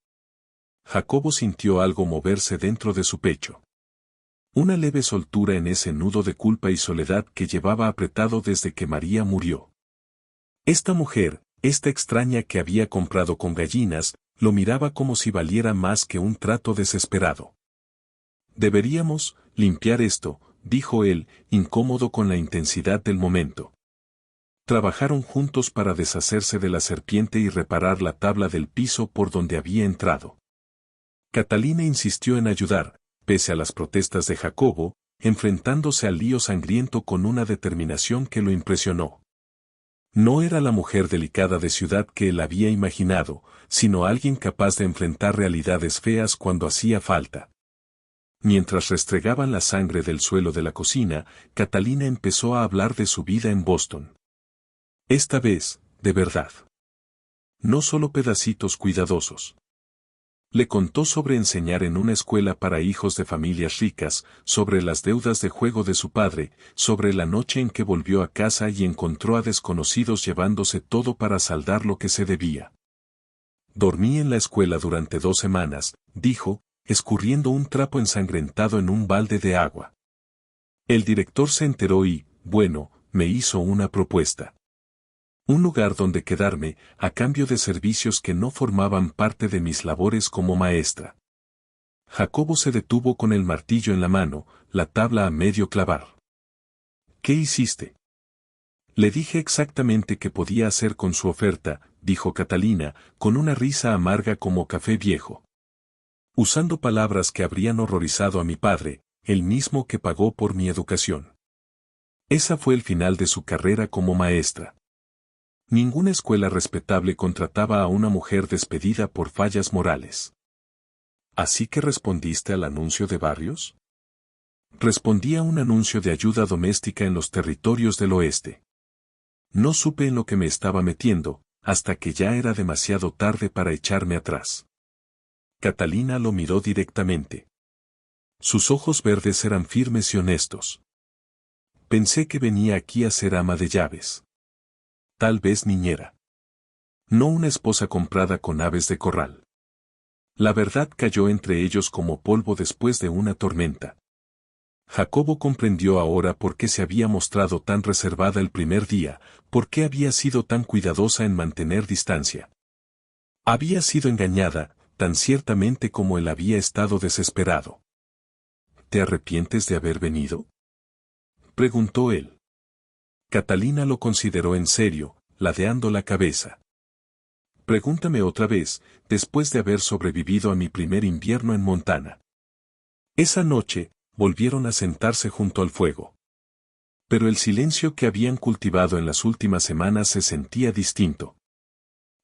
Jacobo sintió algo moverse dentro de su pecho. Una leve soltura en ese nudo de culpa y soledad que llevaba apretado desde que María murió. Esta mujer, esta extraña que había comprado con gallinas, lo miraba como si valiera más que un trato desesperado. Deberíamos limpiar esto, dijo él, incómodo con la intensidad del momento. Trabajaron juntos para deshacerse de la serpiente y reparar la tabla del piso por donde había entrado. Catalina insistió en ayudar, pese a las protestas de Jacobo, enfrentándose al lío sangriento con una determinación que lo impresionó. No era la mujer delicada de ciudad que él había imaginado, sino alguien capaz de enfrentar realidades feas cuando hacía falta. Mientras restregaban la sangre del suelo de la cocina, Catalina empezó a hablar de su vida en Boston. Esta vez, de verdad. No solo pedacitos cuidadosos. Le contó sobre enseñar en una escuela para hijos de familias ricas, sobre las deudas de juego de su padre, sobre la noche en que volvió a casa y encontró a desconocidos llevándose todo para saldar lo que se debía. Dormí en la escuela durante 2 semanas, dijo, escurriendo un trapo ensangrentado en un balde de agua. El director se enteró y, bueno, me hizo una propuesta. Un lugar donde quedarme, a cambio de servicios que no formaban parte de mis labores como maestra. Jacobo se detuvo con el martillo en la mano, la tabla a medio clavar. ¿Qué hiciste? Le dije exactamente qué podía hacer con su oferta, dijo Catalina, con una risa amarga como café viejo. Usando palabras que habrían horrorizado a mi padre, el mismo que pagó por mi educación. Esa fue el final de su carrera como maestra. Ninguna escuela respetable contrataba a una mujer despedida por fallas morales. ¿Así que respondiste al anuncio de Barrios? Respondí a un anuncio de ayuda doméstica en los territorios del oeste. No supe en lo que me estaba metiendo, hasta que ya era demasiado tarde para echarme atrás. Catalina lo miró directamente. Sus ojos verdes eran firmes y honestos. Pensé que venía aquí a ser ama de llaves. Tal vez niñera. No una esposa comprada con aves de corral. La verdad cayó entre ellos como polvo después de una tormenta. Jacobo comprendió ahora por qué se había mostrado tan reservada el primer día, por qué había sido tan cuidadosa en mantener distancia. Había sido engañada, tan ciertamente como él había estado desesperado. ¿Te arrepientes de haber venido?, preguntó él. Catalina lo consideró en serio, ladeando la cabeza. Pregúntame otra vez, después de haber sobrevivido a mi primer invierno en Montana. Esa noche, volvieron a sentarse junto al fuego. Pero el silencio que habían cultivado en las últimas semanas se sentía distinto.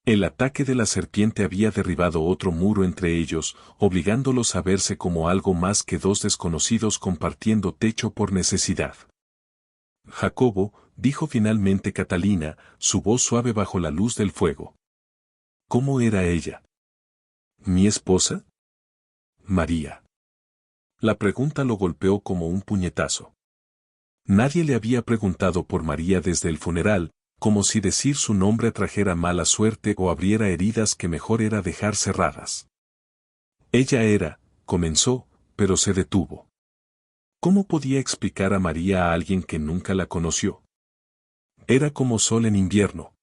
El ataque de la serpiente había derribado otro muro entre ellos, obligándolos a verse como algo más que dos desconocidos compartiendo techo por necesidad. Jacobo, dijo finalmente Catalina, su voz suave bajo la luz del fuego. ¿Cómo era ella? ¿Mi esposa? María. La pregunta lo golpeó como un puñetazo. Nadie le había preguntado por María desde el funeral, como si decir su nombre trajera mala suerte o abriera heridas que mejor era dejar cerradas. Ella era, comenzó, pero se detuvo. ¿Cómo podía explicar a María a alguien que nunca la conoció? Era como sol en invierno.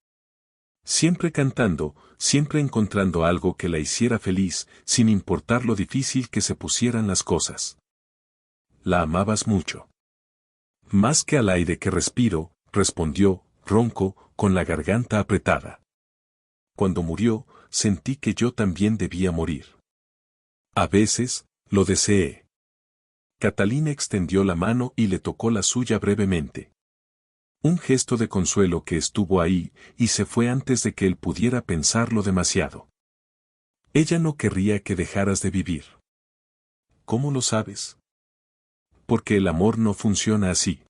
Siempre cantando, siempre encontrando algo que la hiciera feliz, sin importar lo difícil que se pusieran las cosas. La amabas mucho. Más que al aire que respiro, respondió, ronco, con la garganta apretada. Cuando murió, sentí que yo también debía morir. A veces, lo deseé. Catalina extendió la mano y le tocó la suya brevemente. Un gesto de consuelo que estuvo ahí, y se fue antes de que él pudiera pensarlo demasiado. Ella no querría que dejaras de vivir. ¿Cómo lo sabes? Porque el amor no funciona así.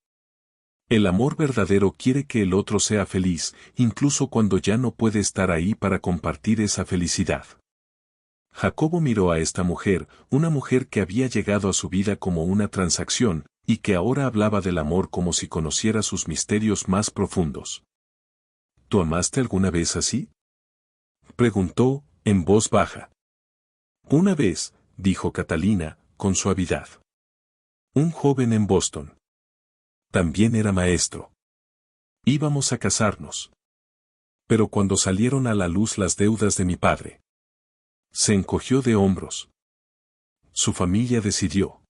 El amor verdadero quiere que el otro sea feliz, incluso cuando ya no puede estar ahí para compartir esa felicidad. Jacobo miró a esta mujer, una mujer que había llegado a su vida como una transacción, y que ahora hablaba del amor como si conociera sus misterios más profundos. ¿Tú amaste alguna vez así?, preguntó, en voz baja. Una vez, dijo Catalina, con suavidad. Un joven en Boston. También era maestro. Íbamos a casarnos. Pero cuando salieron a la luz las deudas de mi padre, se encogió de hombros. Su familia decidió.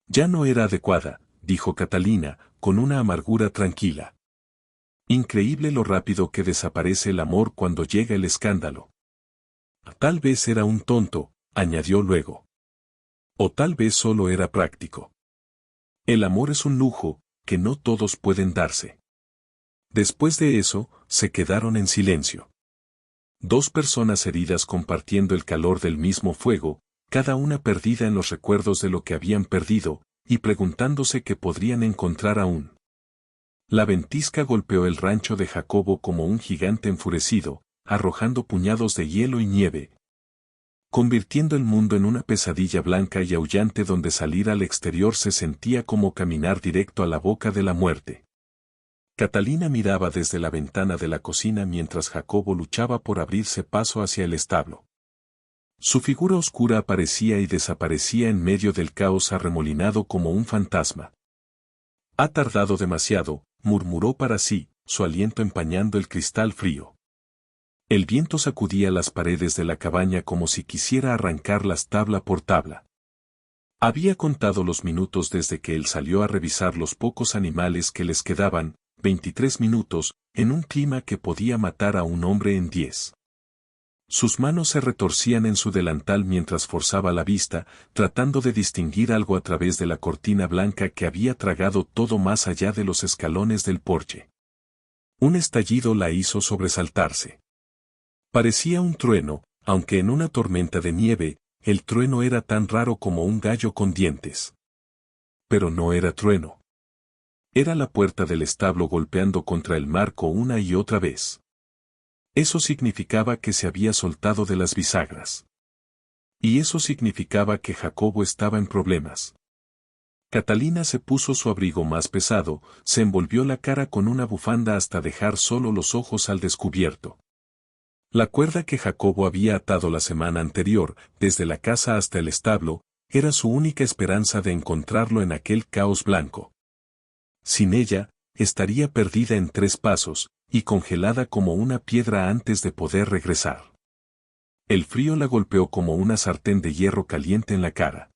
Ya no era adecuada, dijo Catalina, con una amargura tranquila. Increíble lo rápido que desaparece el amor cuando llega el escándalo. Tal vez era un tonto, añadió luego. O tal vez solo era práctico. El amor es un lujo, que no todos pueden darse. Después de eso, se quedaron en silencio. Dos personas heridas compartiendo el calor del mismo fuego, cada una perdida en los recuerdos de lo que habían perdido, y preguntándose qué podrían encontrar aún. La ventisca golpeó el rancho de Jacobo como un gigante enfurecido, arrojando puñados de hielo y nieve. convirtiendo el mundo en una pesadilla blanca y aullante donde salir al exterior se sentía como caminar directo a la boca de la muerte. Catalina miraba desde la ventana de la cocina mientras Jacobo luchaba por abrirse paso hacia el establo. Su figura oscura aparecía y desaparecía en medio del caos arremolinado como un fantasma. «Ha tardado demasiado», murmuró para sí, su aliento empañando el cristal frío. El viento sacudía las paredes de la cabaña como si quisiera arrancarlas tabla por tabla. Había contado los minutos desde que él salió a revisar los pocos animales que les quedaban, 23 minutos, en un clima que podía matar a un hombre en 10. Sus manos se retorcían en su delantal mientras forzaba la vista, tratando de distinguir algo a través de la cortina blanca que había tragado todo más allá de los escalones del porche. Un estallido la hizo sobresaltarse. Parecía un trueno, aunque en una tormenta de nieve, el trueno era tan raro como un gallo con dientes. Pero no era trueno. Era la puerta del establo golpeando contra el marco una y otra vez. Eso significaba que se había soltado de las bisagras. Y eso significaba que Jacobo estaba en problemas. Catalina se puso su abrigo más pesado, se envolvió la cara con una bufanda hasta dejar solo los ojos al descubierto. La cuerda que Jacobo había atado la semana anterior, desde la casa hasta el establo, era su única esperanza de encontrarlo en aquel caos blanco. Sin ella, estaría perdida en 3 pasos, y congelada como una piedra antes de poder regresar. El frío la golpeó como una sartén de hierro caliente en la cara.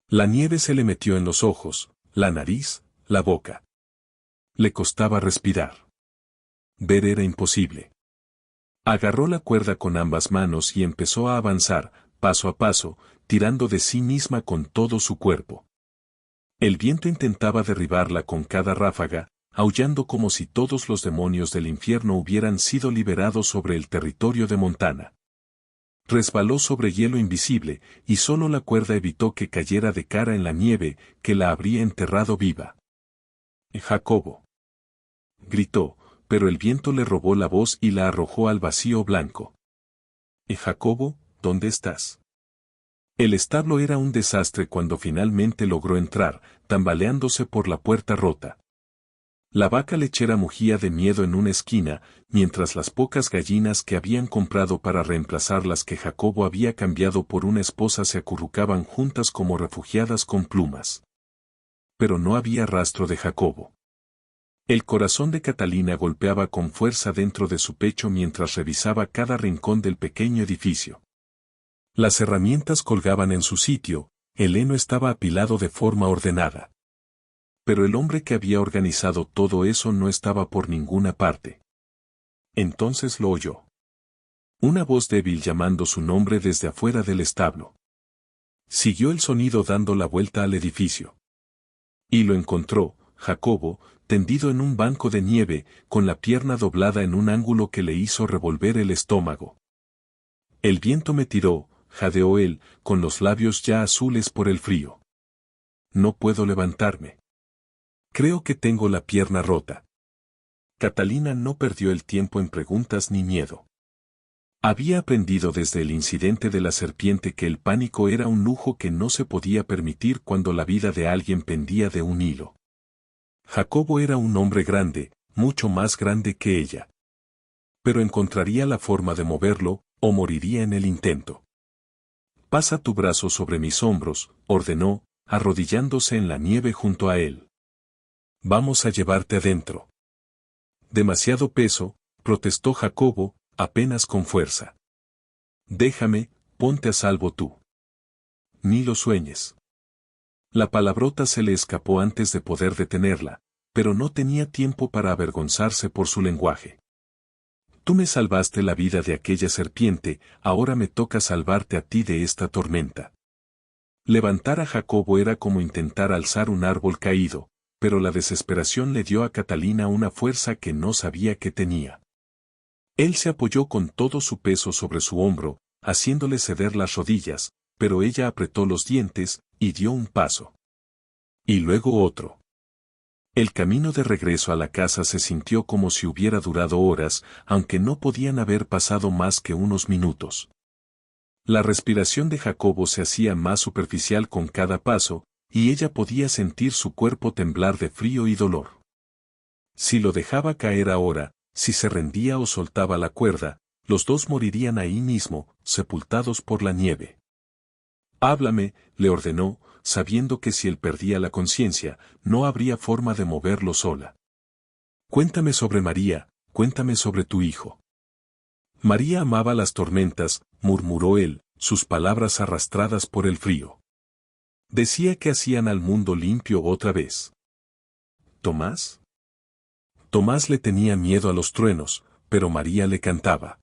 La nieve se le metió en los ojos, la nariz, la boca. Le costaba respirar. Ver era imposible. Agarró la cuerda con ambas manos y empezó a avanzar, paso a paso, tirando de sí misma con todo su cuerpo. El viento intentaba derribarla con cada ráfaga, aullando como si todos los demonios del infierno hubieran sido liberados sobre el territorio de Montana. Resbaló sobre hielo invisible, y solo la cuerda evitó que cayera de cara en la nieve, que la habría enterrado viva. «Jacobo», gritó, pero el viento le robó la voz y la arrojó al vacío blanco. «Jacobo, ¿dónde estás?» El establo era un desastre cuando finalmente logró entrar, tambaleándose por la puerta rota. La vaca lechera mugía de miedo en una esquina, mientras las pocas gallinas que habían comprado para reemplazar las que Jacobo había cambiado por una esposa se acurrucaban juntas como refugiadas con plumas. Pero no había rastro de Jacobo. El corazón de Catalina golpeaba con fuerza dentro de su pecho mientras revisaba cada rincón del pequeño edificio. Las herramientas colgaban en su sitio, el heno estaba apilado de forma ordenada. Pero el hombre que había organizado todo eso no estaba por ninguna parte. Entonces lo oyó. Una voz débil llamando su nombre desde afuera del establo. Siguió el sonido dando la vuelta al edificio. Y lo encontró, Jacobo, tendido en un banco de nieve, con la pierna doblada en un ángulo que le hizo revolver el estómago. «El viento me tiró», jadeó él, con los labios ya azules por el frío. «No puedo levantarme. Creo que tengo la pierna rota». Catalina no perdió el tiempo en preguntas ni miedo. Había aprendido desde el incidente de la serpiente que el pánico era un lujo que no se podía permitir cuando la vida de alguien pendía de un hilo. Jacobo era un hombre grande, mucho más grande que ella. Pero encontraría la forma de moverlo, o moriría en el intento. «Pasa tu brazo sobre mis hombros», ordenó, arrodillándose en la nieve junto a él. «Vamos a llevarte adentro». «Demasiado peso», protestó Jacobo, apenas con fuerza. «Déjame, ponte a salvo tú». «Ni lo sueñes». La palabrota se le escapó antes de poder detenerla, pero no tenía tiempo para avergonzarse por su lenguaje. «Tú me salvaste la vida de aquella serpiente, ahora me toca salvarte a ti de esta tormenta». Levantar a Jacobo era como intentar alzar un árbol caído, pero la desesperación le dio a Catalina una fuerza que no sabía que tenía. Él se apoyó con todo su peso sobre su hombro, haciéndole ceder las rodillas, pero ella apretó los dientes, y dio un paso. Y luego otro. El camino de regreso a la casa se sintió como si hubiera durado horas, aunque no podían haber pasado más que unos minutos. La respiración de Jacobo se hacía más superficial con cada paso, y ella podía sentir su cuerpo temblar de frío y dolor. Si lo dejaba caer ahora, si se rendía o soltaba la cuerda, los dos morirían ahí mismo, sepultados por la nieve. «Háblame», le ordenó, sabiendo que si él perdía la conciencia, no habría forma de moverlo sola. «Cuéntame sobre María, cuéntame sobre tu hijo». María amaba las tormentas, murmuró él, sus palabras arrastradas por el frío. Decía que hacían al mundo limpio otra vez. ¿Tomás? Tomás le tenía miedo a los truenos, pero María le cantaba.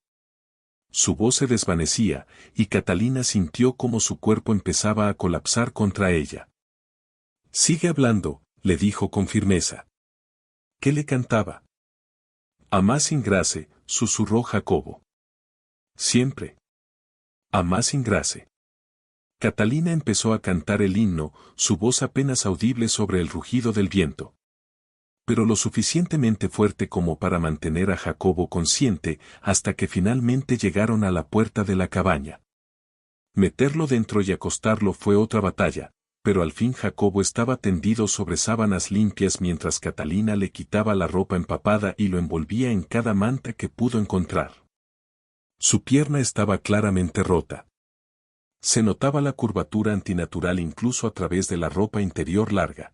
Su voz se desvanecía, y Catalina sintió como su cuerpo empezaba a colapsar contra ella. «Sigue hablando», le dijo con firmeza. ¿Qué le cantaba? «Amás sin grace», susurró Jacobo. «Siempre. Amás sin grace». Catalina empezó a cantar el himno, su voz apenas audible sobre el rugido del viento. Pero lo suficientemente fuerte como para mantener a Jacobo consciente hasta que finalmente llegaron a la puerta de la cabaña. Meterlo dentro y acostarlo fue otra batalla, pero al fin Jacobo estaba tendido sobre sábanas limpias mientras Catalina le quitaba la ropa empapada y lo envolvía en cada manta que pudo encontrar. Su pierna estaba claramente rota. Se notaba la curvatura antinatural incluso a través de la ropa interior larga.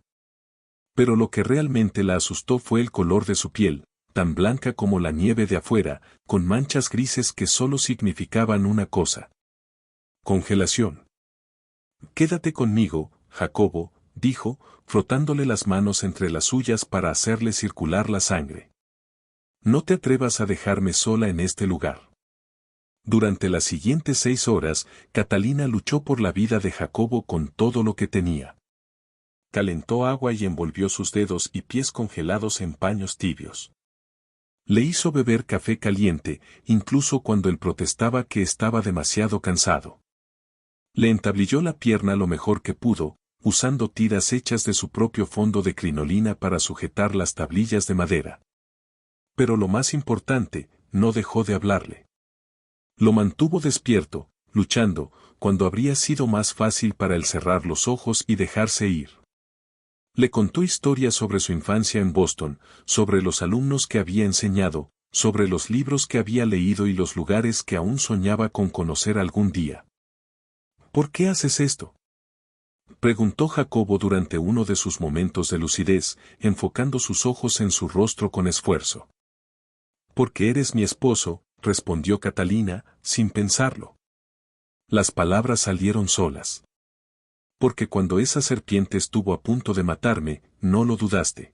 Pero lo que realmente la asustó fue el color de su piel, tan blanca como la nieve de afuera, con manchas grises que solo significaban una cosa: congelación. «Quédate conmigo, Jacobo», dijo, frotándole las manos entre las suyas para hacerle circular la sangre. «No te atrevas a dejarme sola en este lugar». Durante las siguientes 6 horas, Catalina luchó por la vida de Jacobo con todo lo que tenía. Calentó agua y envolvió sus dedos y pies congelados en paños tibios. Le hizo beber café caliente, incluso cuando él protestaba que estaba demasiado cansado. Le entablilló la pierna lo mejor que pudo, usando tiras hechas de su propio fondo de crinolina para sujetar las tablillas de madera. Pero lo más importante, no dejó de hablarle. Lo mantuvo despierto, luchando, cuando habría sido más fácil para él cerrar los ojos y dejarse ir. Le contó historias sobre su infancia en Boston, sobre los alumnos que había enseñado, sobre los libros que había leído y los lugares que aún soñaba con conocer algún día. «¿Por qué haces esto?», preguntó Jacobo durante uno de sus momentos de lucidez, enfocando sus ojos en su rostro con esfuerzo. «Porque eres mi esposo», respondió Catalina, sin pensarlo. Las palabras salieron solas. «Porque cuando esa serpiente estuvo a punto de matarme, no lo dudaste.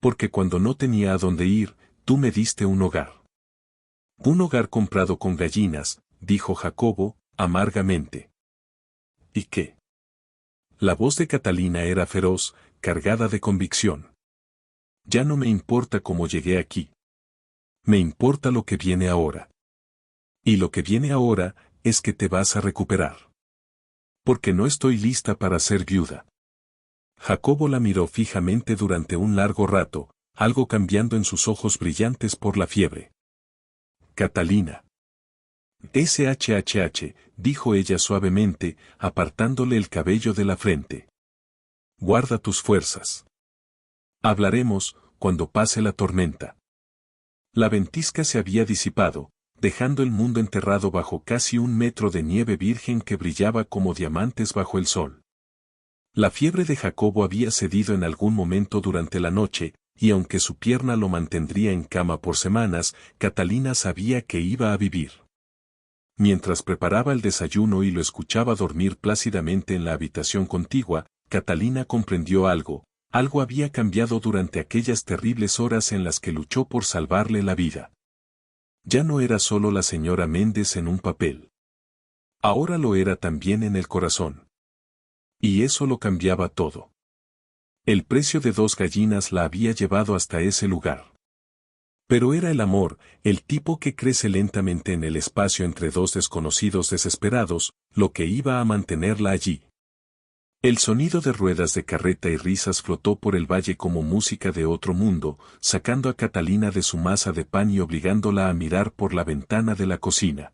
Porque cuando no tenía a dónde ir, tú me diste un hogar». «Un hogar comprado con gallinas», dijo Jacobo, amargamente. «¿Y qué?». La voz de Catalina era feroz, cargada de convicción. «Ya no me importa cómo llegué aquí. Me importa lo que viene ahora. Y lo que viene ahora es que te vas a recuperar. Porque no estoy lista para ser viuda». Jacobo la miró fijamente durante un largo rato, algo cambiando en sus ojos brillantes por la fiebre. «Catalina». «SHHH», dijo ella suavemente, apartándole el cabello de la frente. «Guarda tus fuerzas. Hablaremos, cuando pase la tormenta». La ventisca se había disipado, dejando el mundo enterrado bajo casi 1 metro de nieve virgen que brillaba como diamantes bajo el sol. La fiebre de Jacobo había cedido en algún momento durante la noche, y aunque su pierna lo mantendría en cama por semanas, Catalina sabía que iba a vivir. Mientras preparaba el desayuno y lo escuchaba dormir plácidamente en la habitación contigua, Catalina comprendió algo. Algo había cambiado durante aquellas terribles horas en las que luchó por salvarle la vida. Ya no era solo la señora Méndez en un papel. Ahora lo era también en el corazón. Y eso lo cambiaba todo. El precio de 2 gallinas la había llevado hasta ese lugar. Pero era el amor, el tipo que crece lentamente en el espacio entre 2 desconocidos desesperados, lo que iba a mantenerla allí. El sonido de ruedas de carreta y risas flotó por el valle como música de otro mundo, sacando a Catalina de su masa de pan y obligándola a mirar por la ventana de la cocina.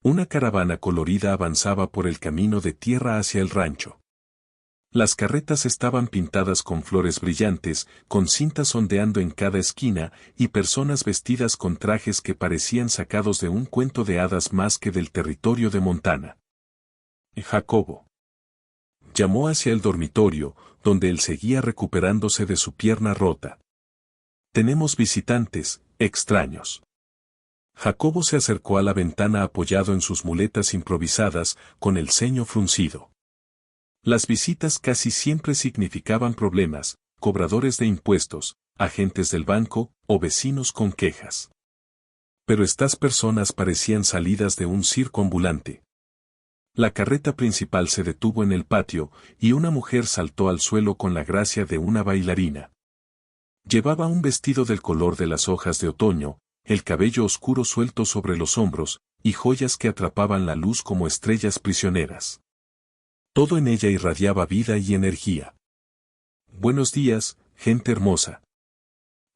Una caravana colorida avanzaba por el camino de tierra hacia el rancho. Las carretas estaban pintadas con flores brillantes, con cintas ondeando en cada esquina, y personas vestidas con trajes que parecían sacados de un cuento de hadas más que del territorio de Montana. Jacobo llamó hacia el dormitorio, donde él seguía recuperándose de su pierna rota. Tenemos visitantes, extraños. Jacobo se acercó a la ventana apoyado en sus muletas improvisadas, con el ceño fruncido. Las visitas casi siempre significaban problemas, cobradores de impuestos, agentes del banco, o vecinos con quejas. Pero estas personas parecían salidas de un circo ambulante. La carreta principal se detuvo en el patio, y una mujer saltó al suelo con la gracia de una bailarina. Llevaba un vestido del color de las hojas de otoño, el cabello oscuro suelto sobre los hombros, y joyas que atrapaban la luz como estrellas prisioneras. Todo en ella irradiaba vida y energía. «Buenos días, gente hermosa»,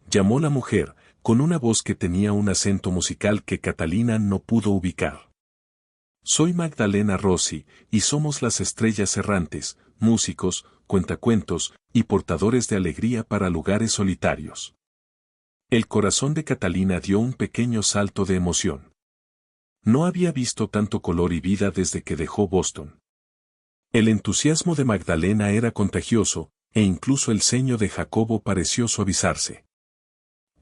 llamó la mujer, con una voz que tenía un acento musical que Catalina no pudo ubicar. «Soy Magdalena Rossi, y somos las estrellas errantes, músicos, cuentacuentos, y portadores de alegría para lugares solitarios». El corazón de Catalina dio un pequeño salto de emoción. No había visto tanto color y vida desde que dejó Boston. El entusiasmo de Magdalena era contagioso, e incluso el ceño de Jacobo pareció suavizarse.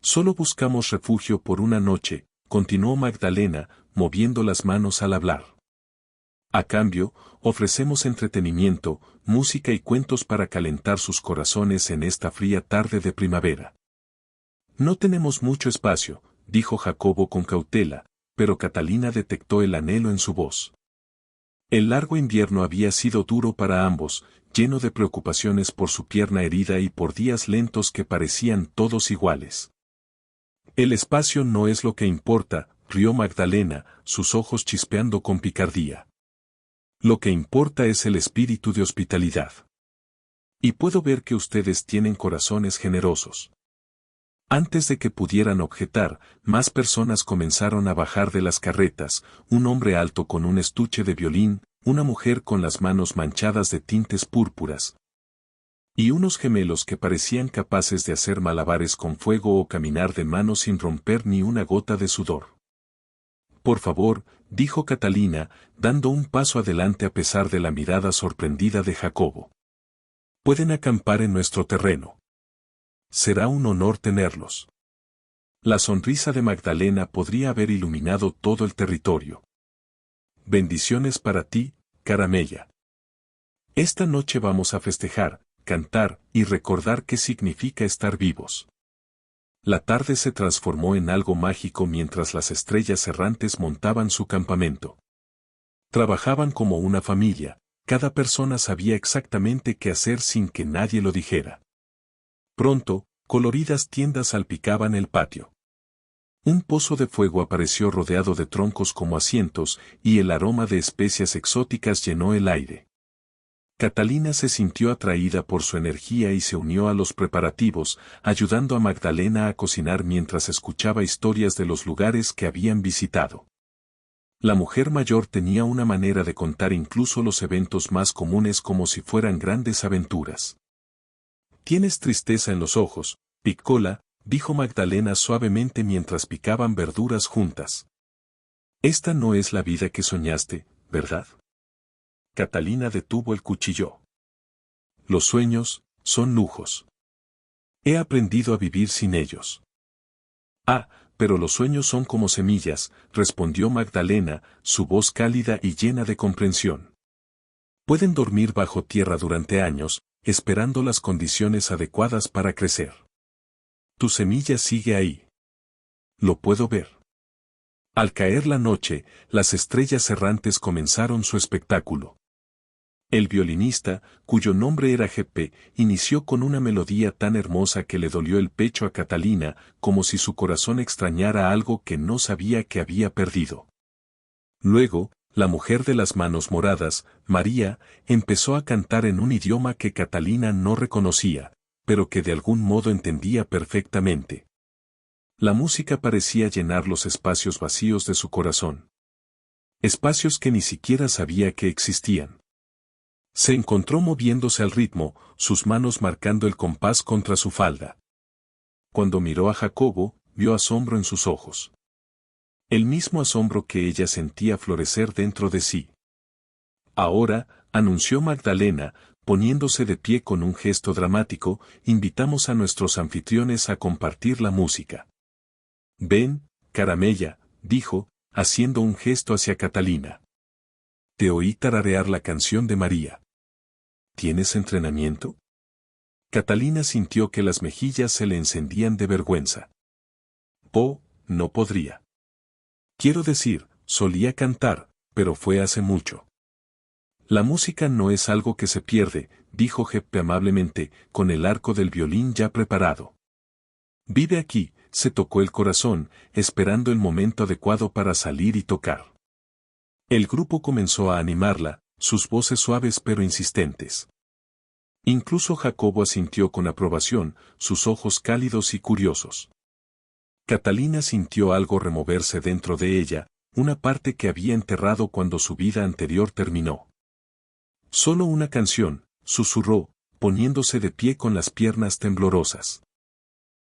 «Solo buscamos refugio por una noche», continuó Magdalena, moviendo las manos al hablar. «A cambio, ofrecemos entretenimiento, música y cuentos para calentar sus corazones en esta fría tarde de primavera». «No tenemos mucho espacio», dijo Jacobo con cautela, pero Catalina detectó el anhelo en su voz. El largo invierno había sido duro para ambos, lleno de preocupaciones por su pierna herida y por días lentos que parecían todos iguales. «El espacio no es lo que importa», rió Magdalena, sus ojos chispeando con picardía. «Lo que importa es el espíritu de hospitalidad. Y puedo ver que ustedes tienen corazones generosos». Antes de que pudieran objetar, más personas comenzaron a bajar de las carretas, un hombre alto con un estuche de violín, una mujer con las manos manchadas de tintes púrpuras, y unos gemelos que parecían capaces de hacer malabares con fuego o caminar de mano sin romper ni una gota de sudor. «Por favor», dijo Catalina, dando un paso adelante a pesar de la mirada sorprendida de Jacobo. «Pueden acampar en nuestro terreno. Será un honor tenerlos». La sonrisa de Magdalena podría haber iluminado todo el territorio. «Bendiciones para ti, Caramella. Esta noche vamos a festejar, cantar y recordar qué significa estar vivos». La tarde se transformó en algo mágico mientras las estrellas errantes montaban su campamento. Trabajaban como una familia, cada persona sabía exactamente qué hacer sin que nadie lo dijera. Pronto, coloridas tiendas salpicaban el patio. Un pozo de fuego apareció rodeado de troncos como asientos, y el aroma de especias exóticas llenó el aire. Catalina se sintió atraída por su energía y se unió a los preparativos, ayudando a Magdalena a cocinar mientras escuchaba historias de los lugares que habían visitado. La mujer mayor tenía una manera de contar incluso los eventos más comunes como si fueran grandes aventuras. «Tienes tristeza en los ojos, Piccola», dijo Magdalena suavemente mientras picaban verduras juntas. «Esta no es la vida que soñaste, ¿verdad?». Catalina detuvo el cuchillo. «Los sueños son lujos. He aprendido a vivir sin ellos». «Ah, pero los sueños son como semillas», respondió Magdalena, su voz cálida y llena de comprensión. «Pueden dormir bajo tierra durante años, esperando las condiciones adecuadas para crecer. Tu semilla sigue ahí. Lo puedo ver». Al caer la noche, las estrellas errantes comenzaron su espectáculo. El violinista, cuyo nombre era Geppe, inició con una melodía tan hermosa que le dolió el pecho a Catalina, como si su corazón extrañara algo que no sabía que había perdido. Luego, la mujer de las manos moradas, María, empezó a cantar en un idioma que Catalina no reconocía, pero que de algún modo entendía perfectamente. La música parecía llenar los espacios vacíos de su corazón. Espacios que ni siquiera sabía que existían. Se encontró moviéndose al ritmo, sus manos marcando el compás contra su falda. Cuando miró a Jacobo, vio asombro en sus ojos. El mismo asombro que ella sentía florecer dentro de sí. Ahora, anunció Magdalena, poniéndose de pie con un gesto dramático, invitamos a nuestros anfitriones a compartir la música. Ven, caramella, dijo, haciendo un gesto hacia Catalina. Te oí tararear la canción de María. ¿Tienes entrenamiento? Catalina sintió que las mejillas se le encendían de vergüenza. No podría. Quiero decir, solía cantar, pero fue hace mucho. La música no es algo que se pierde, dijo Jeppe amablemente, con el arco del violín ya preparado. Vive aquí, se tocó el corazón, esperando el momento adecuado para salir y tocar. El grupo comenzó a animarla, sus voces suaves pero insistentes. Incluso Jacobo asintió con aprobación, sus ojos cálidos y curiosos. Catalina sintió algo removerse dentro de ella, una parte que había enterrado cuando su vida anterior terminó. Solo una canción, susurró, poniéndose de pie con las piernas temblorosas.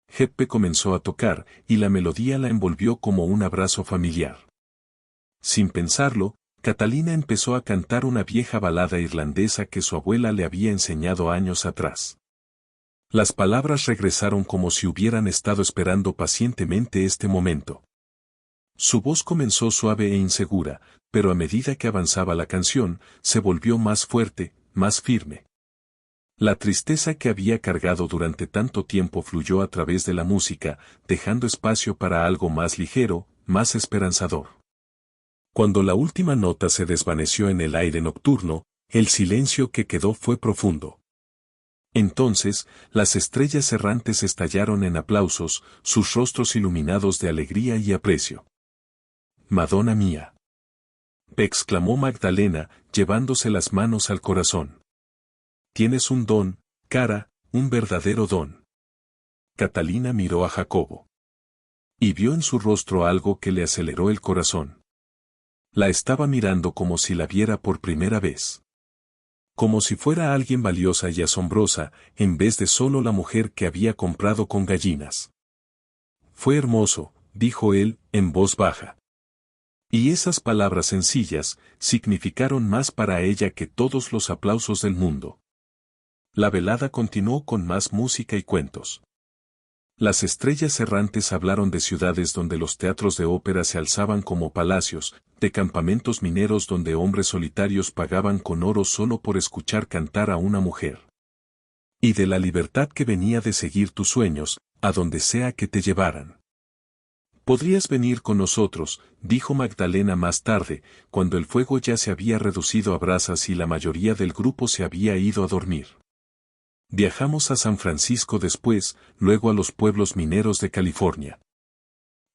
Jeppe comenzó a tocar, y la melodía la envolvió como un abrazo familiar. Sin pensarlo, Catalina empezó a cantar una vieja balada irlandesa que su abuela le había enseñado años atrás. Las palabras regresaron como si hubieran estado esperando pacientemente este momento. Su voz comenzó suave e insegura, pero a medida que avanzaba la canción, se volvió más fuerte, más firme. La tristeza que había cargado durante tanto tiempo fluyó a través de la música, dejando espacio para algo más ligero, más esperanzador. Cuando la última nota se desvaneció en el aire nocturno, el silencio que quedó fue profundo. Entonces, las estrellas errantes estallaron en aplausos, sus rostros iluminados de alegría y aprecio. «Madonna mía», exclamó Magdalena, llevándose las manos al corazón. «Tienes un don, cara, un verdadero don». Catalina miró a Jacobo. Y vio en su rostro algo que le aceleró el corazón. La estaba mirando como si la viera por primera vez. Como si fuera alguien valiosa y asombrosa, en vez de solo la mujer que había comprado con gallinas. «Fue hermoso», dijo él, en voz baja. Y esas palabras sencillas, significaron más para ella que todos los aplausos del mundo. La velada continuó con más música y cuentos. Las estrellas errantes hablaron de ciudades donde los teatros de ópera se alzaban como palacios, de campamentos mineros donde hombres solitarios pagaban con oro solo por escuchar cantar a una mujer. Y de la libertad que venía de seguir tus sueños, a donde sea que te llevaran. «Podrías venir con nosotros», dijo Magdalena más tarde, cuando el fuego ya se había reducido a brasas y la mayoría del grupo se había ido a dormir. Viajamos a San Francisco después, luego a los pueblos mineros de California.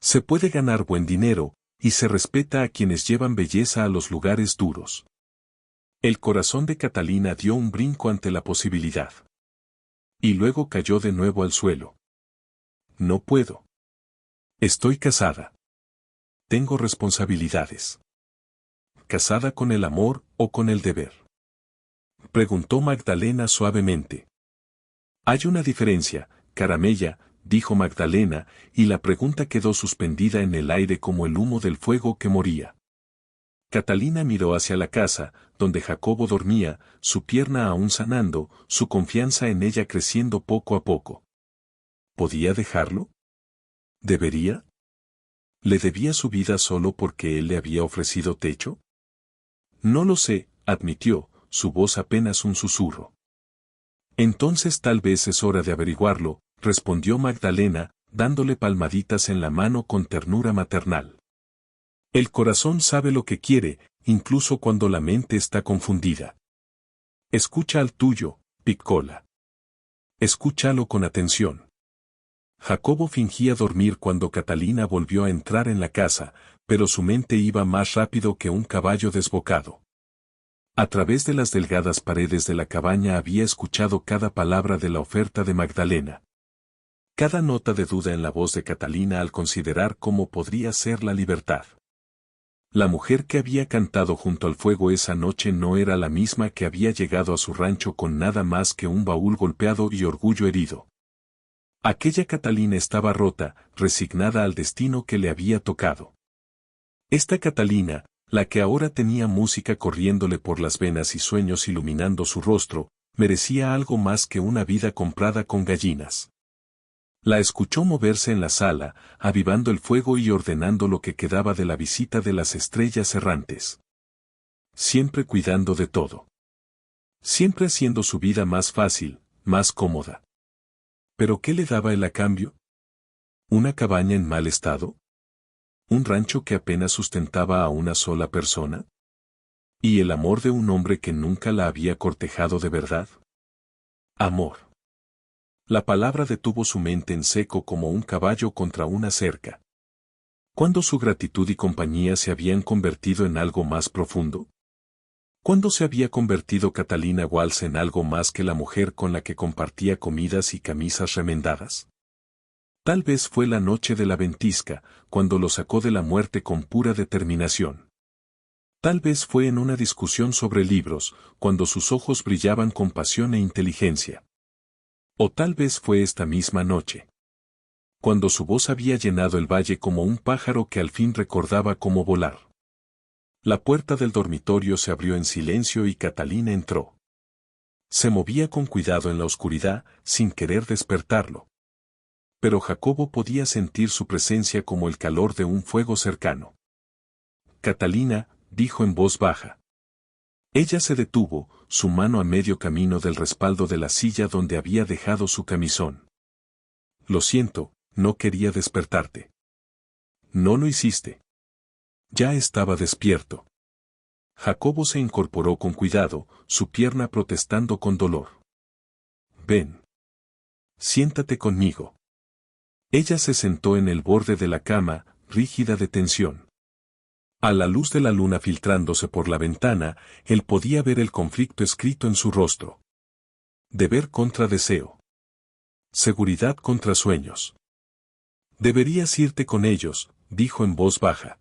Se puede ganar buen dinero, y se respeta a quienes llevan belleza a los lugares duros. El corazón de Catalina dio un brinco ante la posibilidad. Y luego cayó de nuevo al suelo. «No puedo. Estoy casada. Tengo responsabilidades». «¿Casada con el amor o con el deber?», preguntó Magdalena suavemente. «Hay una diferencia, caramella», dijo Magdalena, y la pregunta quedó suspendida en el aire como el humo del fuego que moría. Catalina miró hacia la casa, donde Jacobo dormía, su pierna aún sanando, su confianza en ella creciendo poco a poco. ¿Podía dejarlo? ¿Debería? ¿Le debía su vida solo porque él le había ofrecido techo? «No lo sé», admitió, su voz apenas un susurro. «Entonces tal vez es hora de averiguarlo», respondió Magdalena, dándole palmaditas en la mano con ternura maternal. «El corazón sabe lo que quiere, incluso cuando la mente está confundida. Escucha al tuyo, Piccola. Escúchalo con atención». Jacobo fingía dormir cuando Catalina volvió a entrar en la casa, pero su mente iba más rápido que un caballo desbocado. A través de las delgadas paredes de la cabaña había escuchado cada palabra de la oferta de Magdalena. Cada nota de duda en la voz de Catalina al considerar cómo podría ser la libertad. La mujer que había cantado junto al fuego esa noche no era la misma que había llegado a su rancho con nada más que un baúl golpeado y orgullo herido. Aquella Catalina estaba rota, resignada al destino que le había tocado. Esta Catalina, la que ahora tenía música corriéndole por las venas y sueños iluminando su rostro, merecía algo más que una vida comprada con gallinas. La escuchó moverse en la sala, avivando el fuego y ordenando lo que quedaba de la visita de las estrellas errantes. Siempre cuidando de todo. Siempre haciendo su vida más fácil, más cómoda. ¿Pero qué le daba él a cambio? ¿Una cabaña en mal estado? ¿Un rancho que apenas sustentaba a una sola persona? ¿Y el amor de un hombre que nunca la había cortejado de verdad? Amor. La palabra detuvo su mente en seco como un caballo contra una cerca. ¿Cuándo su gratitud y compañía se habían convertido en algo más profundo? ¿Cuándo se había convertido Catalina Walsh en algo más que la mujer con la que compartía comidas y camisas remendadas? Tal vez fue la noche de la ventisca, cuando lo sacó de la muerte con pura determinación. Tal vez fue en una discusión sobre libros, cuando sus ojos brillaban con pasión e inteligencia. O tal vez fue esta misma noche, cuando su voz había llenado el valle como un pájaro que al fin recordaba cómo volar. La puerta del dormitorio se abrió en silencio y Catalina entró. Se movía con cuidado en la oscuridad, sin querer despertarlo. Pero Jacobo podía sentir su presencia como el calor de un fuego cercano. Catalina, dijo en voz baja. Ella se detuvo, su mano a medio camino del respaldo de la silla donde había dejado su camisón. Lo siento, no quería despertarte. No lo hiciste. Ya estaba despierto. Jacobo se incorporó con cuidado, su pierna protestando con dolor. Ven. Siéntate conmigo. Ella se sentó en el borde de la cama, rígida de tensión. A la luz de la luna filtrándose por la ventana, él podía ver el conflicto escrito en su rostro. Deber contra deseo. Seguridad contra sueños. Deberías irte con ellos, dijo en voz baja.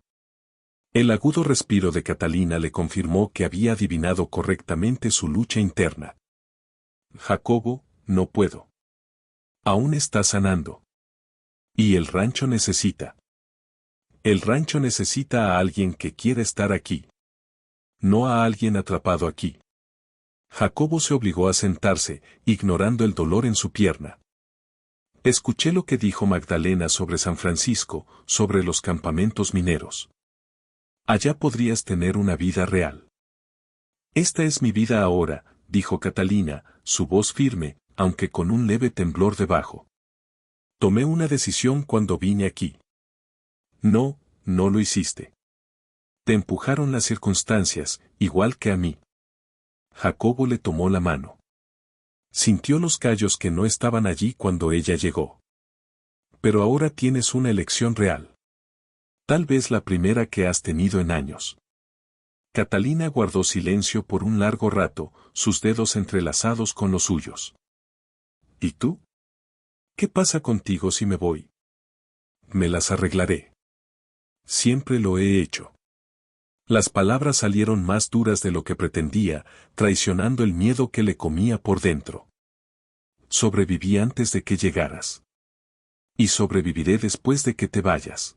El agudo respiro de Catalina le confirmó que había adivinado correctamente su lucha interna. Jacobo, no puedo. Aún está sanando. Y el rancho necesita. El rancho necesita a alguien que quiera estar aquí. No a alguien atrapado aquí. Jacobo se obligó a sentarse, ignorando el dolor en su pierna. Escuché lo que dijo Magdalena sobre San Francisco, sobre los campamentos mineros. Allá podrías tener una vida real. Esta es mi vida ahora, dijo Catalina, su voz firme, aunque con un leve temblor debajo. Tomé una decisión cuando vine aquí. No, no lo hiciste. Te empujaron las circunstancias, igual que a mí. Jacobo le tomó la mano. Sintió los callos que no estaban allí cuando ella llegó. Pero ahora tienes una elección real. Tal vez la primera que has tenido en años. Catalina guardó silencio por un largo rato, sus dedos entrelazados con los suyos. ¿Y tú? ¿Qué pasa contigo si me voy? Me las arreglaré. Siempre lo he hecho. Las palabras salieron más duras de lo que pretendía, traicionando el miedo que le comía por dentro. Sobreviví antes de que llegaras. Y sobreviviré después de que te vayas.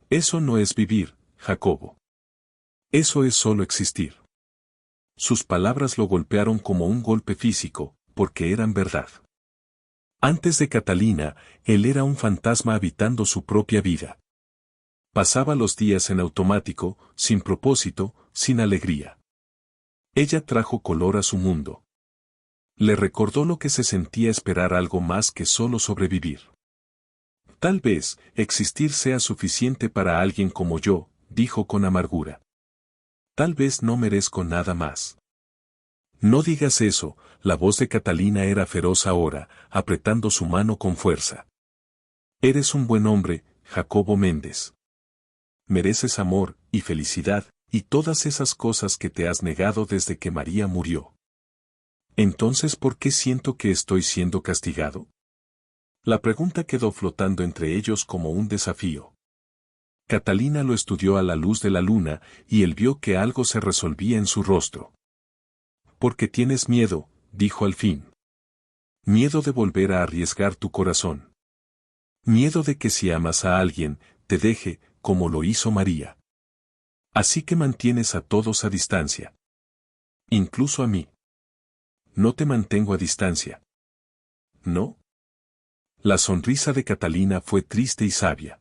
Eso no es vivir, Jacobo. Eso es solo existir. Sus palabras lo golpearon como un golpe físico, porque eran verdad. Antes de Catalina, él era un fantasma habitando su propia vida. Pasaba los días en automático, sin propósito, sin alegría. Ella trajo color a su mundo. Le recordó lo que se sentía esperar algo más que solo sobrevivir. Tal vez, existir sea suficiente para alguien como yo, dijo con amargura. Tal vez no merezco nada más. No digas eso, la voz de Catalina era feroz ahora, apretando su mano con fuerza. Eres un buen hombre, Jacobo Méndez. Mereces amor, y felicidad, y todas esas cosas que te has negado desde que María murió. Entonces, ¿por qué siento que estoy siendo castigado? La pregunta quedó flotando entre ellos como un desafío. Catalina lo estudió a la luz de la luna, y él vio que algo se resolvía en su rostro. «Porque tienes miedo», dijo al fin. «Miedo de volver a arriesgar tu corazón. Miedo de que si amas a alguien, te deje, como lo hizo María. Así que mantienes a todos a distancia. Incluso a mí. No te mantengo a distancia. ¿No?» La sonrisa de Catalina fue triste y sabia.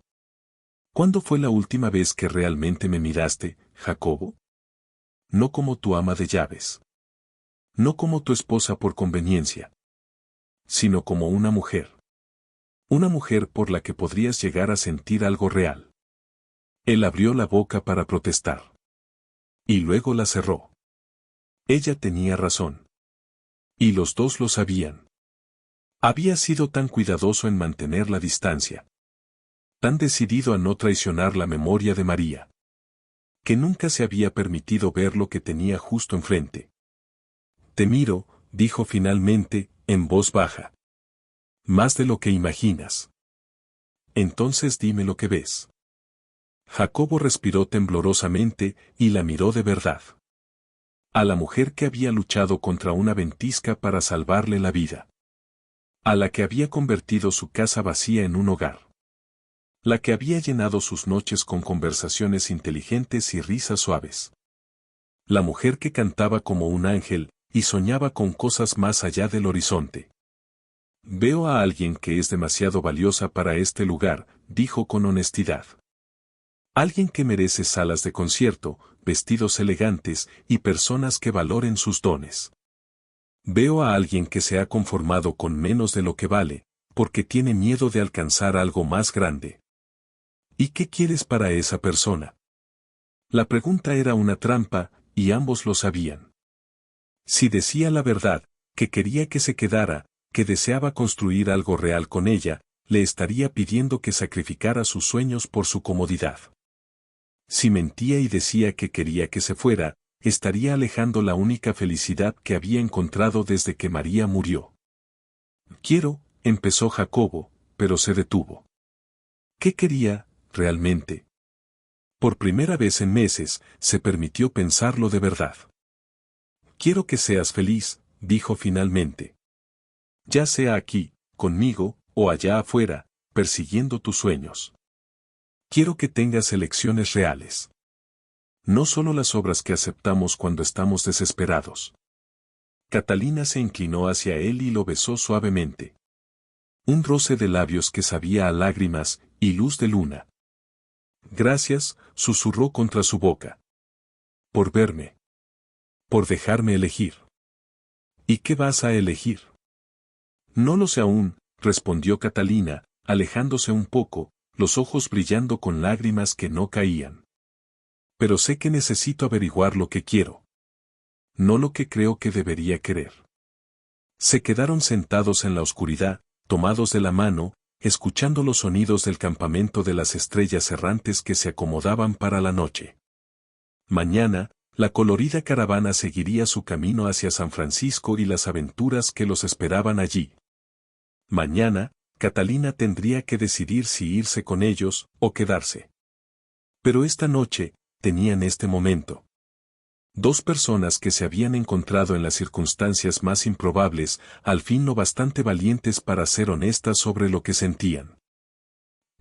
«¿Cuándo fue la última vez que realmente me miraste, Jacobo? No como tu ama de llaves. No como tu esposa por conveniencia. Sino como una mujer. Una mujer por la que podrías llegar a sentir algo real». Él abrió la boca para protestar. Y luego la cerró. Ella tenía razón. Y los dos lo sabían. Había sido tan cuidadoso en mantener la distancia. Tan decidido a no traicionar la memoria de María. Que nunca se había permitido ver lo que tenía justo enfrente. «Te miro», dijo finalmente, en voz baja. «Más de lo que imaginas. Entonces dime lo que ves». Jacobo respiró temblorosamente y la miró de verdad. A la mujer que había luchado contra una ventisca para salvarle la vida. A la que había convertido su casa vacía en un hogar. La que había llenado sus noches con conversaciones inteligentes y risas suaves. La mujer que cantaba como un ángel y soñaba con cosas más allá del horizonte. «Veo a alguien que es demasiado valiosa para este lugar», dijo con honestidad. «Alguien que merece salas de concierto, vestidos elegantes y personas que valoren sus dones. Veo a alguien que se ha conformado con menos de lo que vale, porque tiene miedo de alcanzar algo más grande». «¿Y qué quieres para esa persona?». La pregunta era una trampa, y ambos lo sabían. Si decía la verdad, que quería que se quedara, que deseaba construir algo real con ella, le estaría pidiendo que sacrificara sus sueños por su comodidad. Si mentía y decía que quería que se fuera, estaría alejando la única felicidad que había encontrado desde que María murió. «Quiero», empezó Jacobo, pero se detuvo. ¿Qué quería, realmente? Por primera vez en meses, se permitió pensarlo de verdad. «Quiero que seas feliz», dijo finalmente. «Ya sea aquí, conmigo, o allá afuera, persiguiendo tus sueños. Quiero que tengas elecciones reales. No solo las obras que aceptamos cuando estamos desesperados». Catalina se inclinó hacia él y lo besó suavemente. Un roce de labios que sabía a lágrimas y luz de luna. «Gracias», susurró contra su boca. «Por verme. Por dejarme elegir». «¿Y qué vas a elegir?». «No lo sé aún», respondió Catalina, alejándose un poco, los ojos brillando con lágrimas que no caían. «Pero sé que necesito averiguar lo que quiero. No lo que creo que debería querer». Se quedaron sentados en la oscuridad, tomados de la mano, escuchando los sonidos del campamento de las estrellas errantes que se acomodaban para la noche. Mañana, la colorida caravana seguiría su camino hacia San Francisco y las aventuras que los esperaban allí. Mañana, Catalina tendría que decidir si irse con ellos o quedarse. Pero esta noche, tenían este momento. Dos personas que se habían encontrado en las circunstancias más improbables, al fin lo bastante valientes para ser honestas sobre lo que sentían.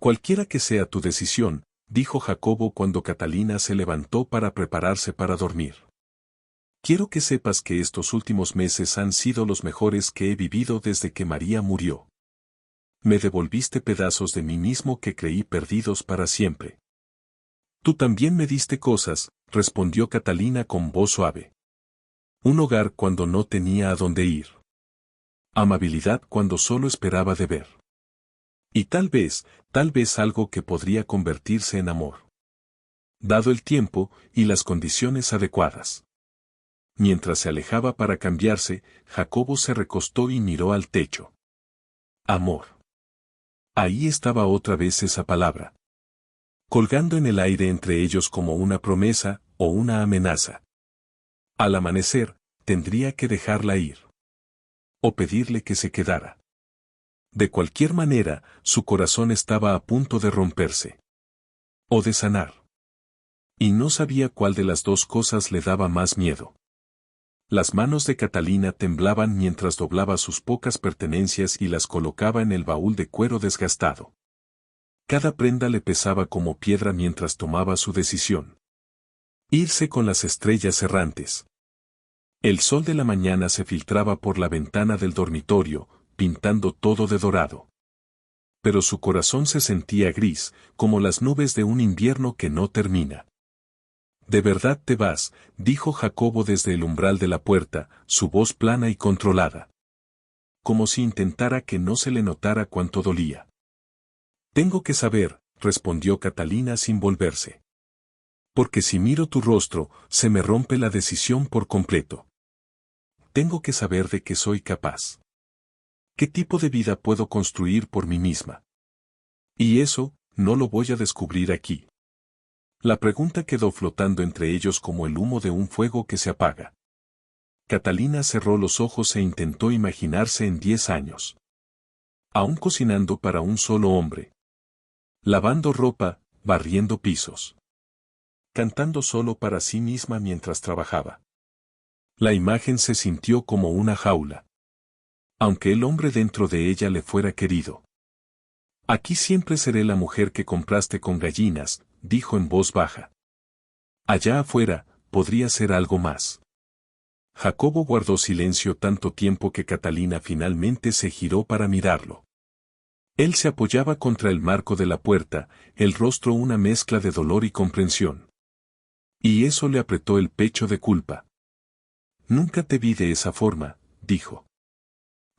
«Cualquiera que sea tu decisión», dijo Jacobo cuando Catalina se levantó para prepararse para dormir. «Quiero que sepas que estos últimos meses han sido los mejores que he vivido desde que María murió. Me devolviste pedazos de mí mismo que creí perdidos para siempre». «Tú también me diste cosas», respondió Catalina con voz suave. «Un hogar cuando no tenía a dónde ir. Amabilidad cuando solo esperaba de ver. Y tal vez algo que podría convertirse en amor. Dado el tiempo y las condiciones adecuadas». Mientras se alejaba para cambiarse, Jacobo se recostó y miró al techo. Amor. Ahí estaba otra vez esa palabra. Colgando en el aire entre ellos como una promesa o una amenaza. Al amanecer, tendría que dejarla ir. O pedirle que se quedara. De cualquier manera, su corazón estaba a punto de romperse. o de sanar. Y no sabía cuál de las dos cosas le daba más miedo. Las manos de Catalina temblaban mientras doblaba sus pocas pertenencias y las colocaba en el baúl de cuero desgastado. Cada prenda le pesaba como piedra mientras tomaba su decisión. Irse con las estrellas errantes. El sol de la mañana se filtraba por la ventana del dormitorio, pintando todo de dorado. Pero su corazón se sentía gris, como las nubes de un invierno que no termina. «¿De verdad te vas?», dijo Jacobo desde el umbral de la puerta, su voz plana y controlada. Como si intentara que no se le notara cuánto dolía. «Tengo que saber», respondió Catalina sin volverse. «Porque si miro tu rostro, se me rompe la decisión por completo. Tengo que saber de qué soy capaz. ¿Qué tipo de vida puedo construir por mí misma? Y eso, no lo voy a descubrir aquí». La pregunta quedó flotando entre ellos como el humo de un fuego que se apaga. Catalina cerró los ojos e intentó imaginarse en 10 años. Aún cocinando para un solo hombre. Lavando ropa, barriendo pisos. Cantando solo para sí misma mientras trabajaba. La imagen se sintió como una jaula. Aunque el hombre dentro de ella le fuera querido. «Aquí siempre seré la mujer que compraste con gallinas», dijo en voz baja. «Allá afuera, podría ser algo más». Jacobo guardó silencio tanto tiempo que Catalina finalmente se giró para mirarlo. Él se apoyaba contra el marco de la puerta, el rostro una mezcla de dolor y comprensión. Y eso le apretó el pecho de culpa. «Nunca te vi de esa forma», dijo.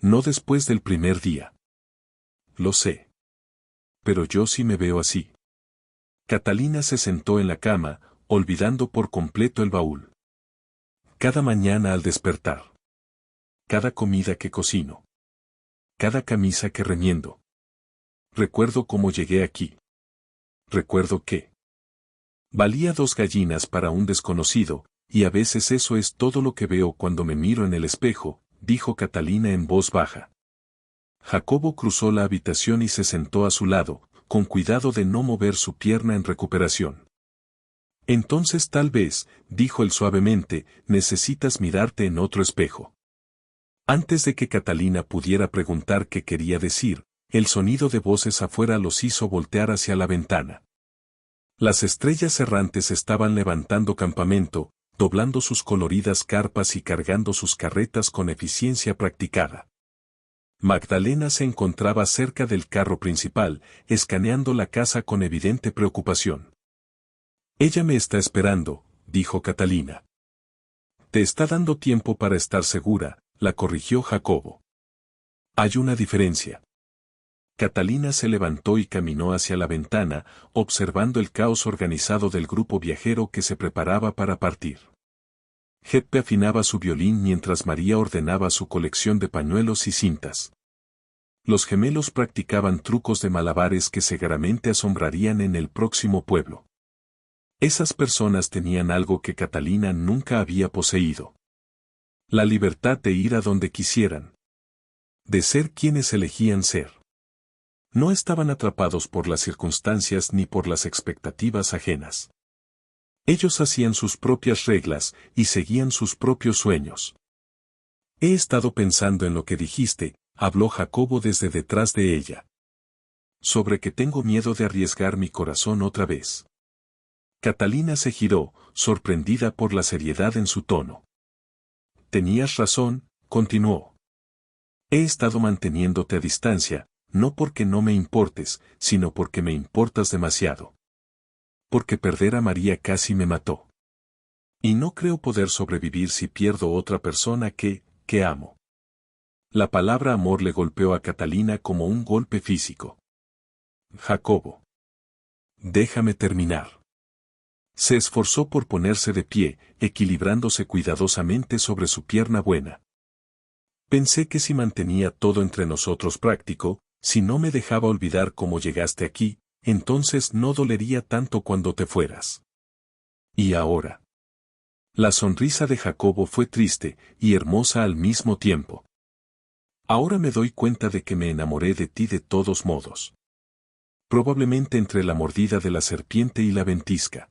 «No después del primer día». «Lo sé. Pero yo sí me veo así». Catalina se sentó en la cama, olvidando por completo el baúl. «Cada mañana al despertar. Cada comida que cocino. Cada camisa que remiendo. Recuerdo cómo llegué aquí. Recuerdo que valía 2 gallinas para un desconocido, y a veces eso es todo lo que veo cuando me miro en el espejo», dijo Catalina en voz baja. Jacobo cruzó la habitación y se sentó a su lado, con cuidado de no mover su pierna en recuperación. «Entonces tal vez», dijo él suavemente, «necesitas mirarte en otro espejo». Antes de que Catalina pudiera preguntar qué quería decir, el sonido de voces afuera los hizo voltear hacia la ventana. Las estrellas errantes estaban levantando campamento, doblando sus coloridas carpas y cargando sus carretas con eficiencia practicada. Magdalena se encontraba cerca del carro principal, escaneando la casa con evidente preocupación. «Ella me está esperando», dijo Catalina. «Te está dando tiempo para estar segura», la corrigió Jacobo. «Hay una diferencia». Catalina se levantó y caminó hacia la ventana, observando el caos organizado del grupo viajero que se preparaba para partir. Jeppe afinaba su violín mientras María ordenaba su colección de pañuelos y cintas. Los gemelos practicaban trucos de malabares que seguramente asombrarían en el próximo pueblo. Esas personas tenían algo que Catalina nunca había poseído. La libertad de ir a donde quisieran. De ser quienes elegían ser. No estaban atrapados por las circunstancias ni por las expectativas ajenas. Ellos hacían sus propias reglas y seguían sus propios sueños. «He estado pensando en lo que dijiste», habló Jacobo desde detrás de ella. «Sobre que tengo miedo de arriesgar mi corazón otra vez». Catalina se giró, sorprendida por la seriedad en su tono. «Tenías razón», continuó. «He estado manteniéndote a distancia, no porque no me importes, sino porque me importas demasiado. Porque perder a María casi me mató. Y no creo poder sobrevivir si pierdo otra persona que amo». La palabra amor le golpeó a Catalina como un golpe físico. «Jacobo. Déjame terminar». Se esforzó por ponerse de pie, equilibrándose cuidadosamente sobre su pierna buena. «Pensé que si mantenía todo entre nosotros práctico, si no me dejaba olvidar cómo llegaste aquí, entonces no dolería tanto cuando te fueras. Y ahora». La sonrisa de Jacobo fue triste y hermosa al mismo tiempo. «Ahora me doy cuenta de que me enamoré de ti de todos modos». probablemente entre la mordida de la serpiente y la ventisca.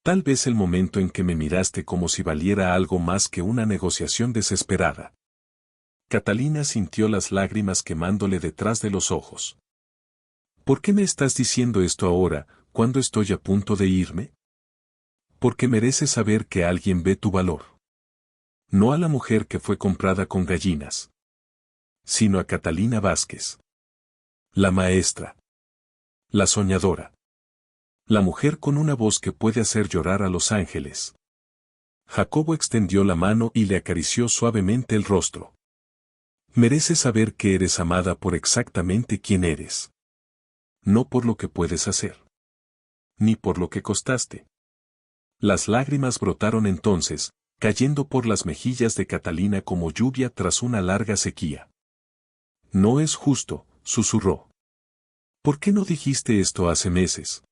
Tal vez el momento en que me miraste como si valiera algo más que una negociación desesperada. Catalina sintió las lágrimas quemándole detrás de los ojos. ¿Por qué me estás diciendo esto ahora, cuando estoy a punto de irme? Porque mereces saber que alguien ve tu valor. No a la mujer que fue comprada con gallinas, sino a Catalina Vázquez. La maestra. La soñadora. La mujer con una voz que puede hacer llorar a los ángeles. Jacobo extendió la mano y le acarició suavemente el rostro. Mereces saber que eres amada por exactamente quien eres. No por lo que puedes hacer. Ni por lo que costaste. Las lágrimas brotaron entonces, cayendo por las mejillas de Catalina como lluvia tras una larga sequía. No es justo, susurró. ¿Por qué no dijiste esto hace meses?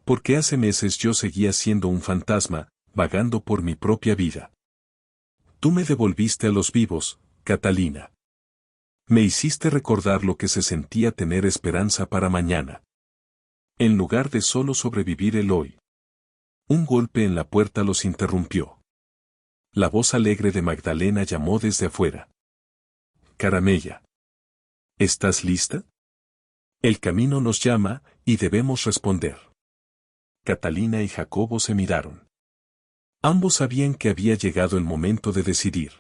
Porque hace meses yo seguía siendo un fantasma, vagando por mi propia vida. Tú me devolviste a los vivos, Catalina. Me hiciste recordar lo que se sentía tener esperanza para mañana. En lugar de solo sobrevivir el hoy. Un golpe en la puerta los interrumpió. La voz alegre de Magdalena llamó desde afuera. Caramella. ¿Estás lista? El camino nos llama, y debemos responder. Catalina y Jacobo se miraron. Ambos sabían que había llegado el momento de decidir.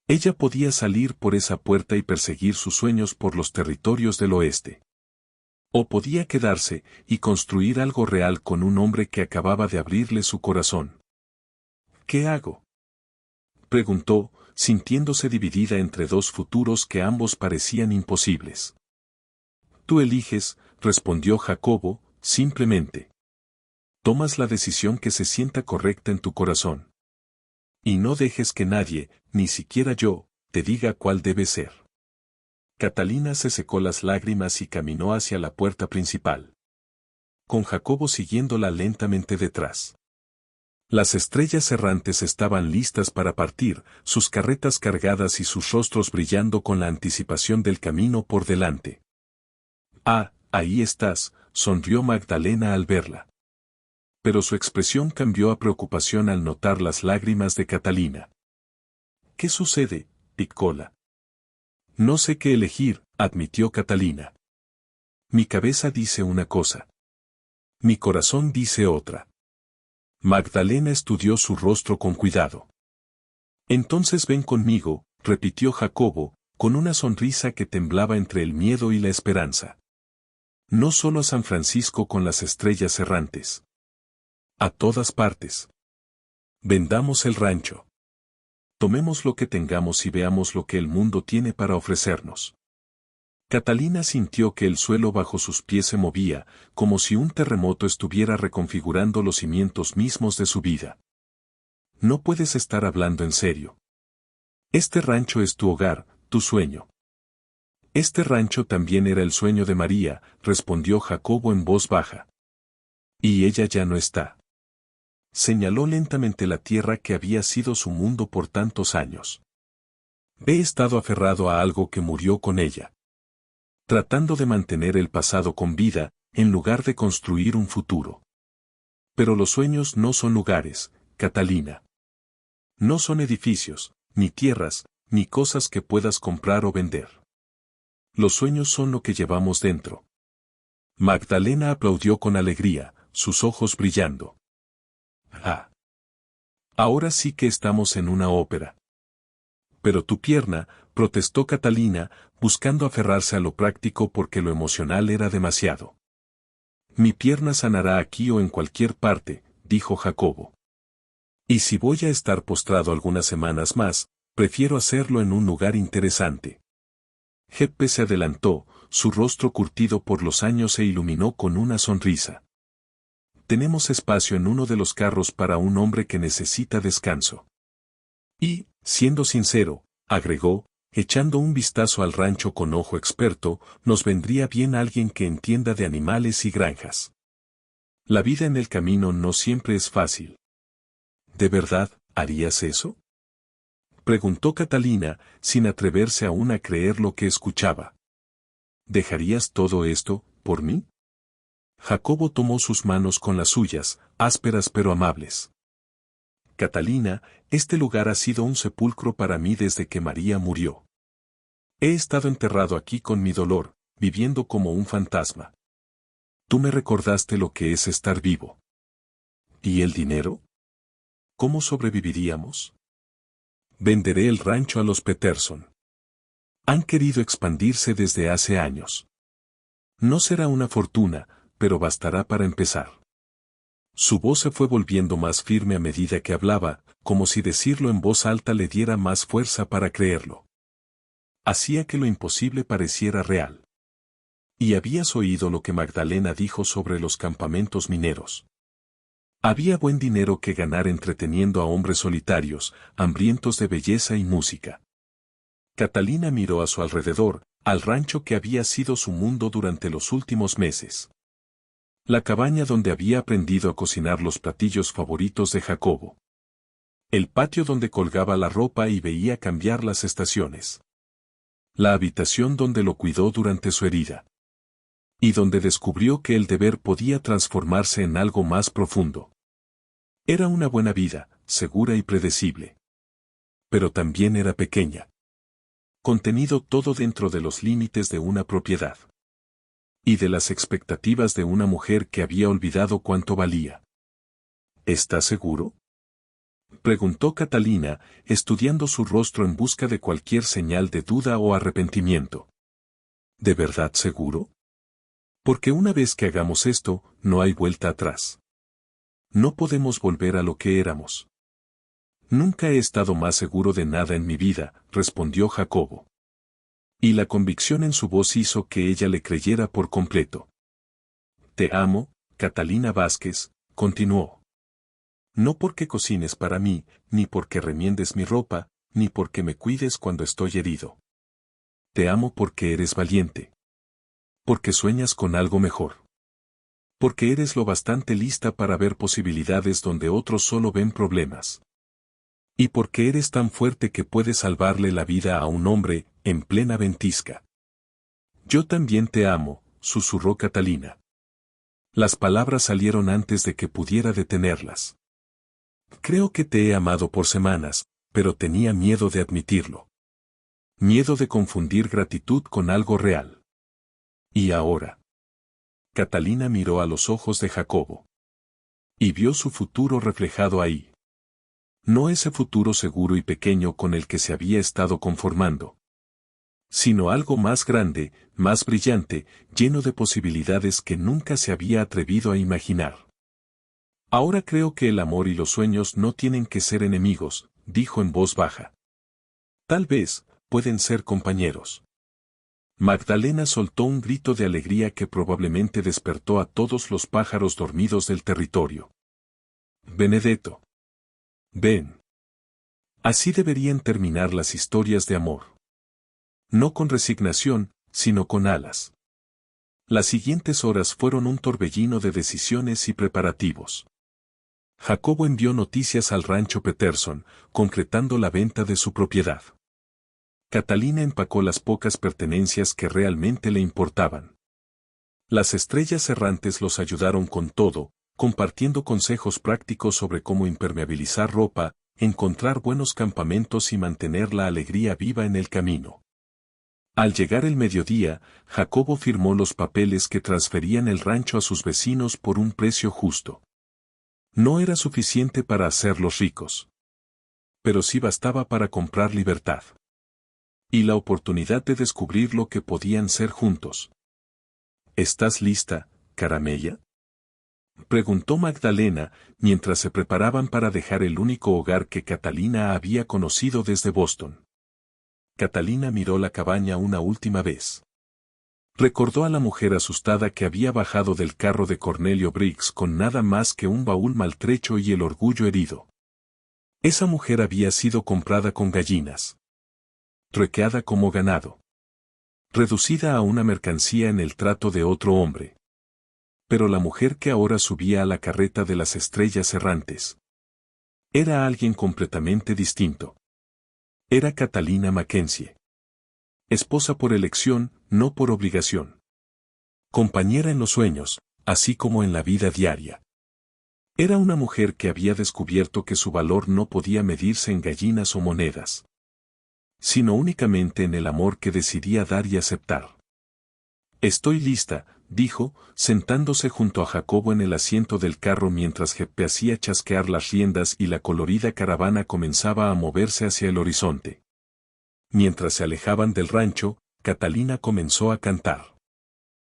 Ella podía salir por esa puerta y perseguir sus sueños por los territorios del oeste. O podía quedarse y construir algo real con un hombre que acababa de abrirle su corazón. ¿Qué hago?, preguntó, sintiéndose dividida entre dos futuros que ambos parecían imposibles. Tú eliges, respondió Jacobo, simplemente. Tomas la decisión que se sienta correcta en tu corazón. Y no dejes que nadie, ni siquiera yo, te diga cuál debe ser. Catalina se secó las lágrimas y caminó hacia la puerta principal. Con Jacobo siguiéndola lentamente detrás. Las estrellas errantes estaban listas para partir, sus carretas cargadas y sus rostros brillando con la anticipación del camino por delante. Ah, ahí estás, sonrió Magdalena al verla. Pero su expresión cambió a preocupación al notar las lágrimas de Catalina. ¿Qué sucede, Piccola? No sé qué elegir, admitió Catalina. Mi cabeza dice una cosa. Mi corazón dice otra. Magdalena estudió su rostro con cuidado. Entonces ven conmigo, repitió Jacobo, con una sonrisa que temblaba entre el miedo y la esperanza. No solo a San Francisco con las estrellas errantes. A todas partes. Vendamos el rancho. Tomemos lo que tengamos y veamos lo que el mundo tiene para ofrecernos. Catalina sintió que el suelo bajo sus pies se movía, como si un terremoto estuviera reconfigurando los cimientos mismos de su vida. No puedes estar hablando en serio. Este rancho es tu hogar, tu sueño. Este rancho también era el sueño de María, respondió Jacobo en voz baja. Y ella ya no está. Señaló lentamente la tierra que había sido su mundo por tantos años. He estado aferrado a algo que murió con ella. Tratando de mantener el pasado con vida, en lugar de construir un futuro. Pero los sueños no son lugares, Catalina. No son edificios, ni tierras, ni cosas que puedas comprar o vender. Los sueños son lo que llevamos dentro. Magdalena aplaudió con alegría, sus ojos brillando. Ah. Ahora sí que estamos en una ópera. Pero tu pierna, protestó Catalina, buscando aferrarse a lo práctico porque lo emocional era demasiado. Mi pierna sanará aquí o en cualquier parte, dijo Jacobo. Y si voy a estar postrado algunas semanas más, prefiero hacerlo en un lugar interesante. Jeppe se adelantó, su rostro curtido por los años se iluminó con una sonrisa. Tenemos espacio en uno de los carros para un hombre que necesita descanso. Y, siendo sincero, agregó, echando un vistazo al rancho con ojo experto, nos vendría bien alguien que entienda de animales y granjas. La vida en el camino no siempre es fácil. ¿De verdad, harías eso?, preguntó Catalina, sin atreverse aún a creer lo que escuchaba. ¿Dejarías todo esto, ¿Por mí? Jacobo tomó sus manos con las suyas, ásperas pero amables. Catalina, este lugar ha sido un sepulcro para mí desde que María murió. He estado enterrado aquí con mi dolor, viviendo como un fantasma. Tú me recordaste lo que es estar vivo. ¿Y el dinero? ¿Cómo sobreviviríamos? Venderé el rancho a los Peterson. Han querido expandirse desde hace años. No será una fortuna, pero bastará para empezar. Su voz se fue volviendo más firme a medida que hablaba, como si decirlo en voz alta le diera más fuerza para creerlo. Hacía que lo imposible pareciera real. ¿Y habías oído lo que Magdalena dijo sobre los campamentos mineros? Había buen dinero que ganar entreteniendo a hombres solitarios, hambrientos de belleza y música. Catalina miró a su alrededor, al rancho que había sido su mundo durante los últimos meses. La cabaña donde había aprendido a cocinar los platillos favoritos de Jacobo. El patio donde colgaba la ropa y veía cambiar las estaciones. La habitación donde lo cuidó durante su herida. Y donde descubrió que el deber podía transformarse en algo más profundo. Era una buena vida, segura y predecible. Pero también era pequeña. Contenido todo dentro de los límites de una propiedad. Y de las expectativas de una mujer que había olvidado cuánto valía. ¿Estás seguro? Preguntó Catalina, estudiando su rostro en busca de cualquier señal de duda o arrepentimiento. ¿De verdad seguro? Porque una vez que hagamos esto, no hay vuelta atrás. No podemos volver a lo que éramos. Nunca he estado más seguro de nada en mi vida, respondió Jacobo. Y la convicción en su voz hizo que ella le creyera por completo. Te amo, Catalina Vázquez, continuó. No porque cocines para mí, ni porque remiendes mi ropa, ni porque me cuides cuando estoy herido. Te amo porque eres valiente. Porque sueñas con algo mejor. Porque eres lo bastante lista para ver posibilidades donde otros solo ven problemas. Y porque eres tan fuerte que puedes salvarle la vida a un hombre, en plena ventisca. Yo también te amo, susurró Catalina. Las palabras salieron antes de que pudiera detenerlas. Creo que te he amado por semanas, pero tenía miedo de admitirlo. Miedo de confundir gratitud con algo real. ¿Y ahora? Catalina miró a los ojos de Jacobo. Y vio su futuro reflejado ahí. No ese futuro seguro y pequeño con el que se había estado conformando. Sino algo más grande, más brillante, lleno de posibilidades que nunca se había atrevido a imaginar. Ahora creo que el amor y los sueños no tienen que ser enemigos, dijo en voz baja. Tal vez, pueden ser compañeros. Magdalena soltó un grito de alegría que probablemente despertó a todos los pájaros dormidos del territorio. Benedetto. Ven. Así deberían terminar las historias de amor. No con resignación, sino con alas. Las siguientes horas fueron un torbellino de decisiones y preparativos. Jacobo envió noticias al rancho Peterson, concretando la venta de su propiedad. Catalina empacó las pocas pertenencias que realmente le importaban. Las estrellas errantes los ayudaron con todo, compartiendo consejos prácticos sobre cómo impermeabilizar ropa, encontrar buenos campamentos y mantener la alegría viva en el camino. Al llegar el mediodía, Jacobo firmó los papeles que transferían el rancho a sus vecinos por un precio justo. No era suficiente para hacerlos ricos. Pero sí bastaba para comprar libertad. Y la oportunidad de descubrir lo que podían ser juntos. ¿Estás lista, Caramella? Preguntó Magdalena, mientras se preparaban para dejar el único hogar que Catalina había conocido desde Boston. Catalina miró la cabaña una última vez. Recordó a la mujer asustada que había bajado del carro de Cornelio Briggs con nada más que un baúl maltrecho y el orgullo herido. Esa mujer había sido comprada con gallinas. Truequeada como ganado. Reducida a una mercancía en el trato de otro hombre. Pero la mujer que ahora subía a la carreta de las estrellas errantes. Era alguien completamente distinto. Era Catalina Mackenzie. Esposa por elección, no por obligación. compañera en los sueños, así como en la vida diaria. Era una mujer que había descubierto que su valor no podía medirse en gallinas o monedas, sino únicamente en el amor que decidía dar y aceptar. Estoy lista, dijo, sentándose junto a Jacobo en el asiento del carro mientras Jeppe hacía chasquear las riendas y la colorida caravana comenzaba a moverse hacia el horizonte. Mientras se alejaban del rancho, Catalina comenzó a cantar.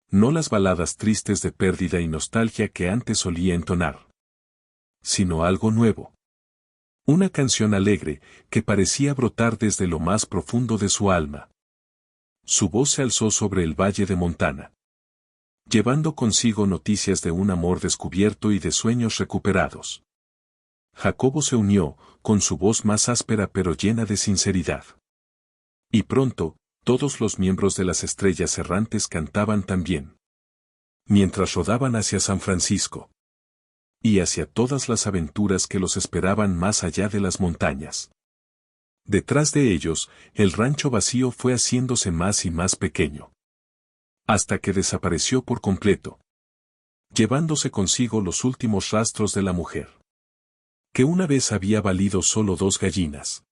No las baladas tristes de pérdida y nostalgia que antes solía entonar, sino algo nuevo. Una canción alegre, que parecía brotar desde lo más profundo de su alma. Su voz se alzó sobre el valle de Montana, llevando consigo noticias de un amor descubierto y de sueños recuperados. Jacobo se unió, con su voz más áspera pero llena de sinceridad. Y pronto, todos los miembros de las Estrellas Errantes cantaban también. Mientras rodaban hacia San Francisco. Y hacia todas las aventuras que los esperaban más allá de las montañas. Detrás de ellos, el rancho vacío fue haciéndose más y más pequeño. Hasta que desapareció por completo. Llevándose consigo los últimos rastros de la mujer. Que una vez había valido solo 2 gallinas.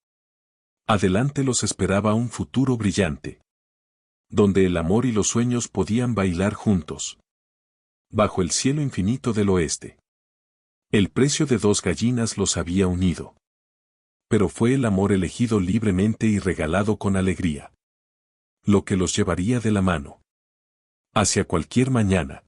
Adelante los esperaba un futuro brillante. Donde el amor y los sueños podían bailar juntos. Bajo el cielo infinito del oeste. El precio de 2 gallinas los había unido. Pero fue el amor elegido libremente y regalado con alegría. Lo que los llevaría de la mano. Hacia cualquier mañana.